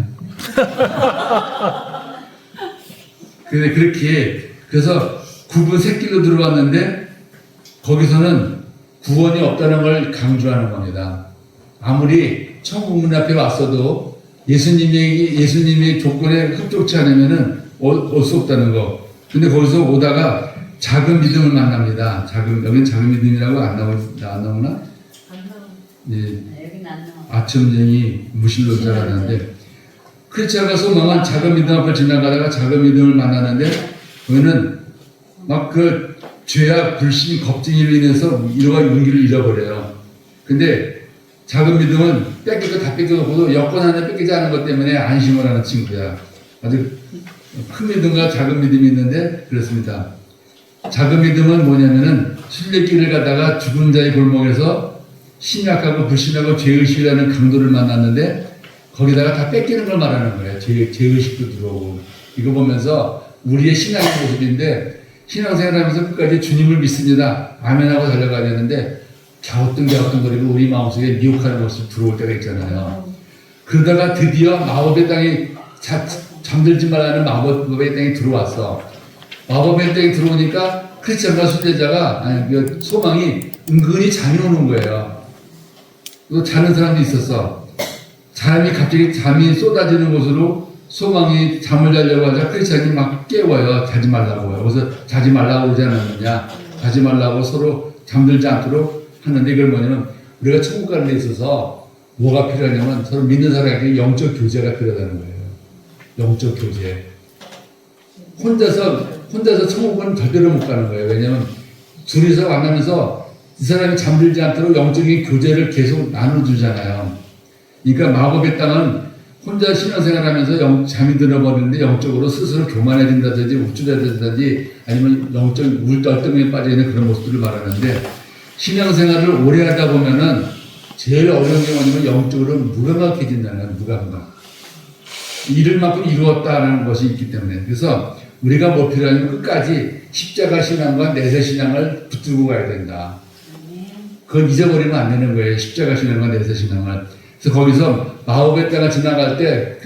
근데 그렇게, 그래서 굽은 새길로 들어왔는데, 거기서는 구원이 없다는 걸 강조하는 겁니다. 아무리 천국 문 앞에 왔어도 예수님의 조건에 흡족치 않으면은 올 수 없다는 거. 근데 거기서 오다가 작은 믿음을 만납니다. 여긴 작은 믿음이라고 안 나오나? 예. 여기는 안 나와. 아첨쟁이 무신론자가 하는데, 크리스찬과 소망은 작은 믿음 앞을 지나가다가 작은 믿음을 만나는데, 거기는 막 그 죄악, 불신, 겁쟁이로 인해서 이러한 용기를 잃어버려요. 근데 작은 믿음은 뺏길 거 다 뺏겨놓고도 여건 하나 뺏기지 않은 것 때문에 안심을 하는 친구야. 아주 큰 믿음과 작은 믿음이 있는데 그렇습니다. 작은 믿음은 뭐냐면은 순례길을 가다가 죽은 자의 골목에서 신약하고 불신하고 죄의식이라는 강도를 만났는데 거기다가 다 뺏기는 걸 말하는 거예요. 죄의식도 들어오고. 이거 보면서 우리의 신앙의 모습인데 신앙생활하면서 끝까지 주님을 믿습니다. 아멘하고 달려가야 되는데 갸우뚱거리고 우리 마음속에 미혹하는 모습 들어올 때가 있잖아요. 그러다가 드디어 마법의 땅에 잠들지 말라는 마법의 땅에 들어왔어. 마법의 땅에 들어오니까 크리스천과 순례자가 소망이 은근히 잠이 오는 거예요. 또 자는 사람도 있었어. 사람이 갑자기 잠이 쏟아지는 곳으로 소망이 잠을 자려고 하자 크리스천이 막 깨워요. 자지 말라고요. 그래서 자지 말라고 그러지 않았느냐. 자지 말라고 서로 잠들지 않도록 하는데 이걸 뭐냐면 우리가 천국 가는 데 있어서 뭐가 필요하냐면 서로 믿는 사람에게 영적 교제가 필요하다는 거예요. 영적 교제. 혼자서 천국은 절대로 못 가는 거예요. 왜냐면 둘이서 만나면서 이 사람이 잠들지 않도록 영적인 교제를 계속 나눠주잖아요. 그러니까 마법의 땅은 혼자 신앙생활 하면서 잠이 들어버리는데 영적으로 스스로 교만해진다든지 우쭐해진다든지 아니면 영적 울떨등에 빠져있는 그런 모습들을 말하는데 신앙생활을 오래 하다 보면은 제일 어려운 게 뭐냐면 영적으로 무감각해진다는 거예요. 무감각. 이룰 만큼 이루었다는 것이 있기 때문에. 그래서 우리가 뭐 필요하냐면 끝까지 십자가 신앙과 내세 신앙을 붙들고 가야 된다. 그걸 잊어버리면 안 되는 거예요. 십자가 신앙과 내세 신앙을. 그래서 거기서 마법의 땅을 지나갈 때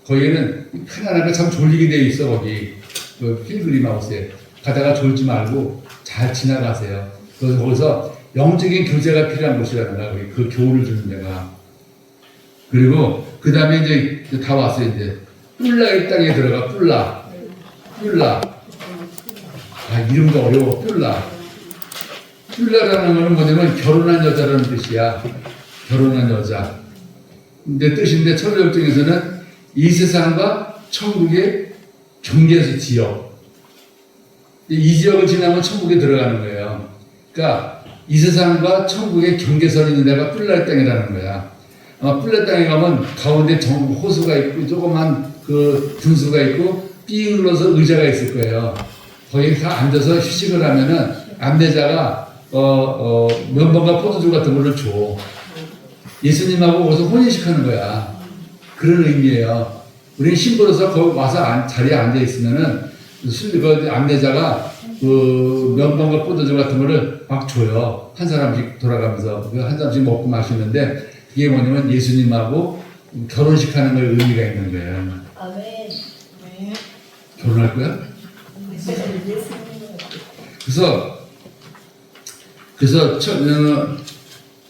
거기에는 편안하게 참 졸리게 돼 있어. 거기 그 필그림 하우스에 가다가 졸지 말고 잘 지나가세요. 그래서 거기서 영적인 교제가 필요한 곳이라는 거야. 그 교훈을 주는 데가. 그리고 그 다음에 이제 다 왔어요. 이제 뿔라의 땅에 들어가. 뿔라. 아, 이름도 어려워. 뿔라라는 거는 뭐냐면 결혼한 여자라는 뜻이야. 결혼한 여자. 근데 뜻인데 천도역정에서는 이 세상과 천국의 경계에서 지역. 이 지역을 지나면 천국에 들어가는 거예요. 그러니까 이 세상과 천국의 경계선이 있는 데가 뿔라의 땅이라는 거야. 아마 뿔라 땅에 가면 가운데 호수가 있고 조그만 그 분수가 있고 삥 눌러서 의자가 있을 거예요. 거기 다 앉아서 휴식을 하면은 안내자가 면봉과 포도주 같은 거를 줘. 예수님하고 거기서 혼인식 하는 거야. 그런 의미예요. 우리는 신부로서 거기 와서 자리에 앉아 있으면은 그 안내자가 그 면봉과 포도주 같은 거를 막 줘요. 한 사람씩 돌아가면서 한 사람씩 먹고 마시는데 그게 뭐냐면 예수님하고 결혼식 하는 거에 의미가 있는 거예요. 아멘. 결혼할 거야? 그래서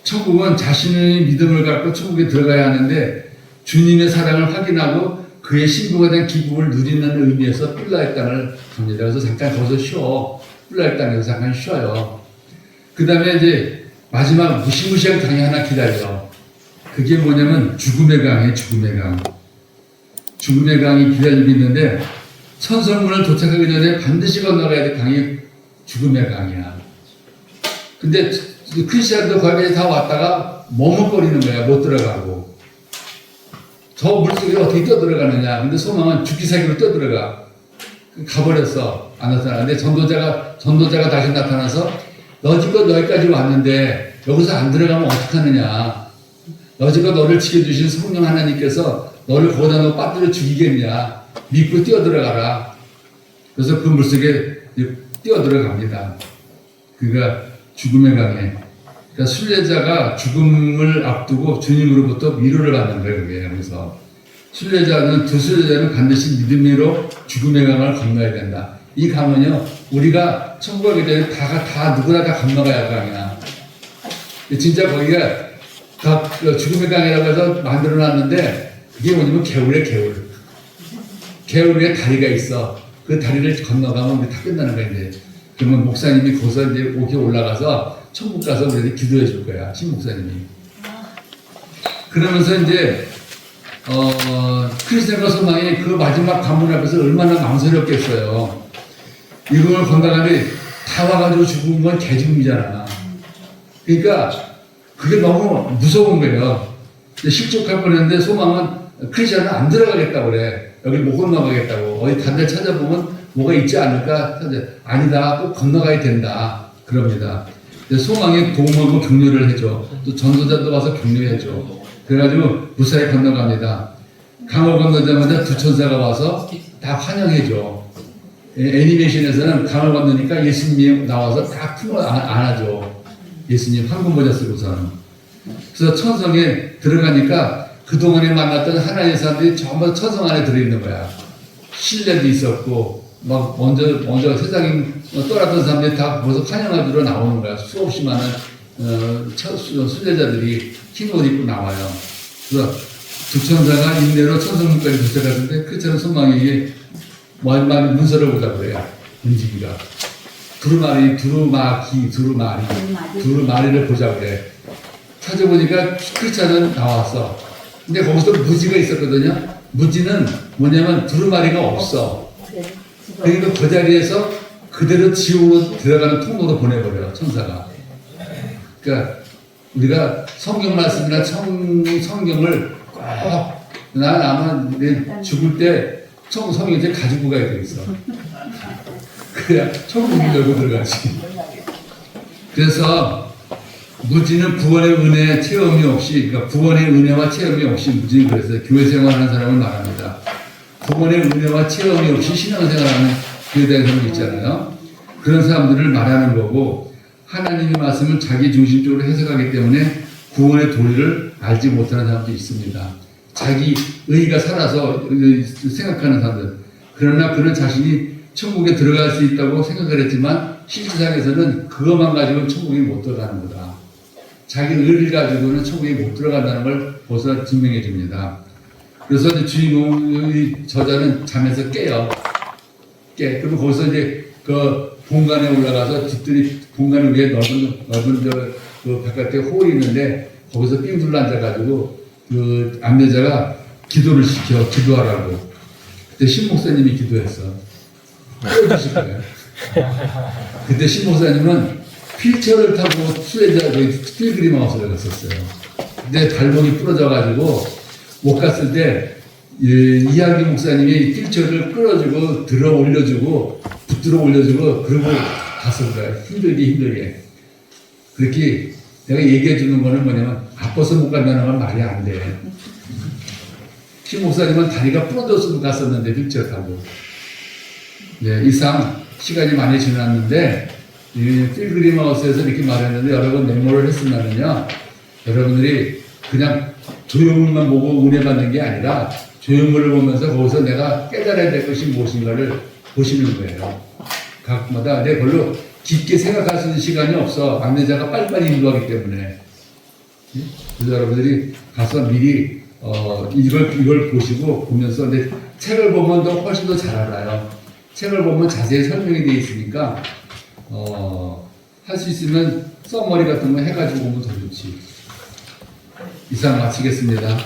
천국은 자신의 믿음을 갖고 천국에 들어가야 하는데 주님의 사랑을 확인하고 그의 신부가 된 기쁨을 누리는 의미에서 뿔라의 땅을 갑니다. 그래서 잠깐 거기서 쉬어. 뿔라의 땅에서 잠깐 쉬어요. 그 다음에 이제 마지막 무시무시한 강이 하나 기다려. 그게 뭐냐면 죽음의 강이에요. 죽음의 강. 죽음의 강이 기다리고 있는데 천성문을 도착하기 전에 반드시 건너가야 될 강이 죽음의 강이야. 근데 크리스찬도 거기까지 다 왔다가 머뭇거리는 거야. 못 들어가고. 저 물속에 어떻게 뛰어들어가느냐. 근데 소망은 죽기 살기로 뛰어들어가. 가버렸어. 안 나타나. 근데 전도자가 다시 나타나서 너지껏 여기까지 왔는데 여기서 안 들어가면 어떡하느냐. 너지껏 너를 지켜주신 성령 하나님께서 너를 거기다 넣어 빠뜨려 죽이겠냐. 믿고 뛰어들어가라. 그래서 그 물속에 뛰어들어갑니다. 그가 죽음의 강에. 그러니까 순례자가 죽음을 앞두고 주님으로부터 위로를 받는 거예요. 그게. 그래서 두 순례자는 반드시 믿음으로 죽음의 강을 건너야 된다. 이 강은요, 우리가 천국 가기 전에 다 누구나 다 건너가야 할 강이야. 진짜 거기가 죽음의 강이라고 해서 만들어 놨는데 그게 뭐냐면 개울이야, 개울. 개울 위에 다리가 있어. 그 다리를 건너가면 우리 다 끝나는 거야, 이제. 그러면 목사님이 거기서 이제 거기 올라가서 천국 가서 우리한테 기도해 줄 거야. 신 목사님이. 그러면서 이제 크리스찬과 소망이 그 마지막 관문 앞에서 얼마나 망설였겠어요. 이름을 건너가는데 다 와가지고 죽은 건 개죽음이잖아. 그러니까 그게 너무 무서운 거예요. 실족할 뻔했는데 소망은 크리스찬은 안 들어가겠다고 그래. 여기 못 건너가겠다고. 어디 다른 데 찾아보면 뭐가 있지 않을까? 아니다. 꼭 건너가야 된다. 그럽니다. 소망이 도움하고 격려를 해줘. 또 전도자도 와서 격려해줘. 그래가지고 무사히 건너갑니다. 강을 건너자마자 두 천사가 와서 다 환영해줘. 애니메이션에서는 강을 건너니까 예수님이 나와서 다 품어 안아줘. 예수님 황금 모자 쓰고서는. 그래서 천성에 들어가니까 그동안에 만났던 하나님의 사람들이 전부 천성 안에 들어있는 거야. 신뢰도 있었고, 막 먼저 세상에 떠났던 사람들이 다 벌써 환영하러 나오는 거야. 수없이 많은 순례자들이 흰 옷 입고 나와요. 그래서 두 천사가 인내로 천성문까지 도착하는데 크리스찬 소망에게 마지막 문서를 보자 그래요. 문지기가. 두루마리를 보자 그래. 찾아보니까 크리스찬은 나왔어. 근데 거기서 무지가 있었거든요. 무지는 뭐냐면 두루마리가 없어. 그러니까 그 자리에서 그대로 지옥으로 들어가는 통로로 보내버려요. 천사가. 그러니까 우리가 성경 말씀이나 성경을 꼭 난 아마 내 죽을 때 성경책 가지고 가야 되겠어. 그래야 천국을 열고 들어가지. 그래서 무지는 구원의 은혜 체험이 없이, 그러니까 구원의 은혜와 체험이 없이 무지는 그래서 교회 생활하는 사람을 말합니다. 구원의 은혜와 체험이 없이 신앙생활하는 교회에 사람 있잖아요. 그런 사람들을 말하는 거고, 하나님의 말씀을 자기 중심적으로 해석하기 때문에 구원의 도리를 알지 못하는 사람도 있습니다. 자기 의가 살아서 생각하는 사람들. 그러나 그는 자신이 천국에 들어갈 수 있다고 생각을 했지만 실질상에서는 그것만 가지고는 천국에 못 들어가는 거다. 자기 의를 가지고는 천국에 못 들어간다는 걸 벌써 증명해 줍니다. 그래서 이제 주인공의 저자는 잠에서 깨요. 그러면 거기서 이제 그 본관에 올라가서 집들이 본관 위에 넓은 그 바깥에 홀이 있는데 거기서 삥 둘러 앉아가지고 그 안내자가 기도를 시켜. 기도하라고. 그때 신목사님이 기도했어. 깨워주실 거예요. 그때 신목사님은 휠체어를 타고 수레자 필그림 하우스를 갔었어요. 근데 발목이 부러져가지고 못 갔을 때 이한기 목사님이 휠체어를 끌어주고 들어 올려주고 붙들어 올려주고 그러고 갔을 거예요. 힘들게. 그렇게 내가 얘기해 주는 거는 뭐냐면 아파서 못 간다는 건 말이 안 돼. 신 목사님은 다리가 부러져서 갔었는데 휠체어 타고. 네, 이상 시간이 많이 지났는데 필그림 하우스에서 이렇게 말했는데 여러분 메모를 했으면은요, 여러분들이 그냥 조용히만 보고 은혜 받는 게 아니라 조형물을 보면서 거기서 내가 깨달아야 될 것이 무엇인가를 보시는 거예요. 각마다. 근데 별로 깊게 생각할 수 있는 시간이 없어. 안내자가 빨리빨리 인도하기 때문에. 그래서 여러분들이 가서 미리 이걸 보시고 보면서 근데 책을 보면 더 훨씬 더 잘 알아요. 책을 보면 자세히 설명이 되어 있으니까 할 수 있으면 써머리 같은 거 해가지고 보면 더 좋지. 이상 마치겠습니다.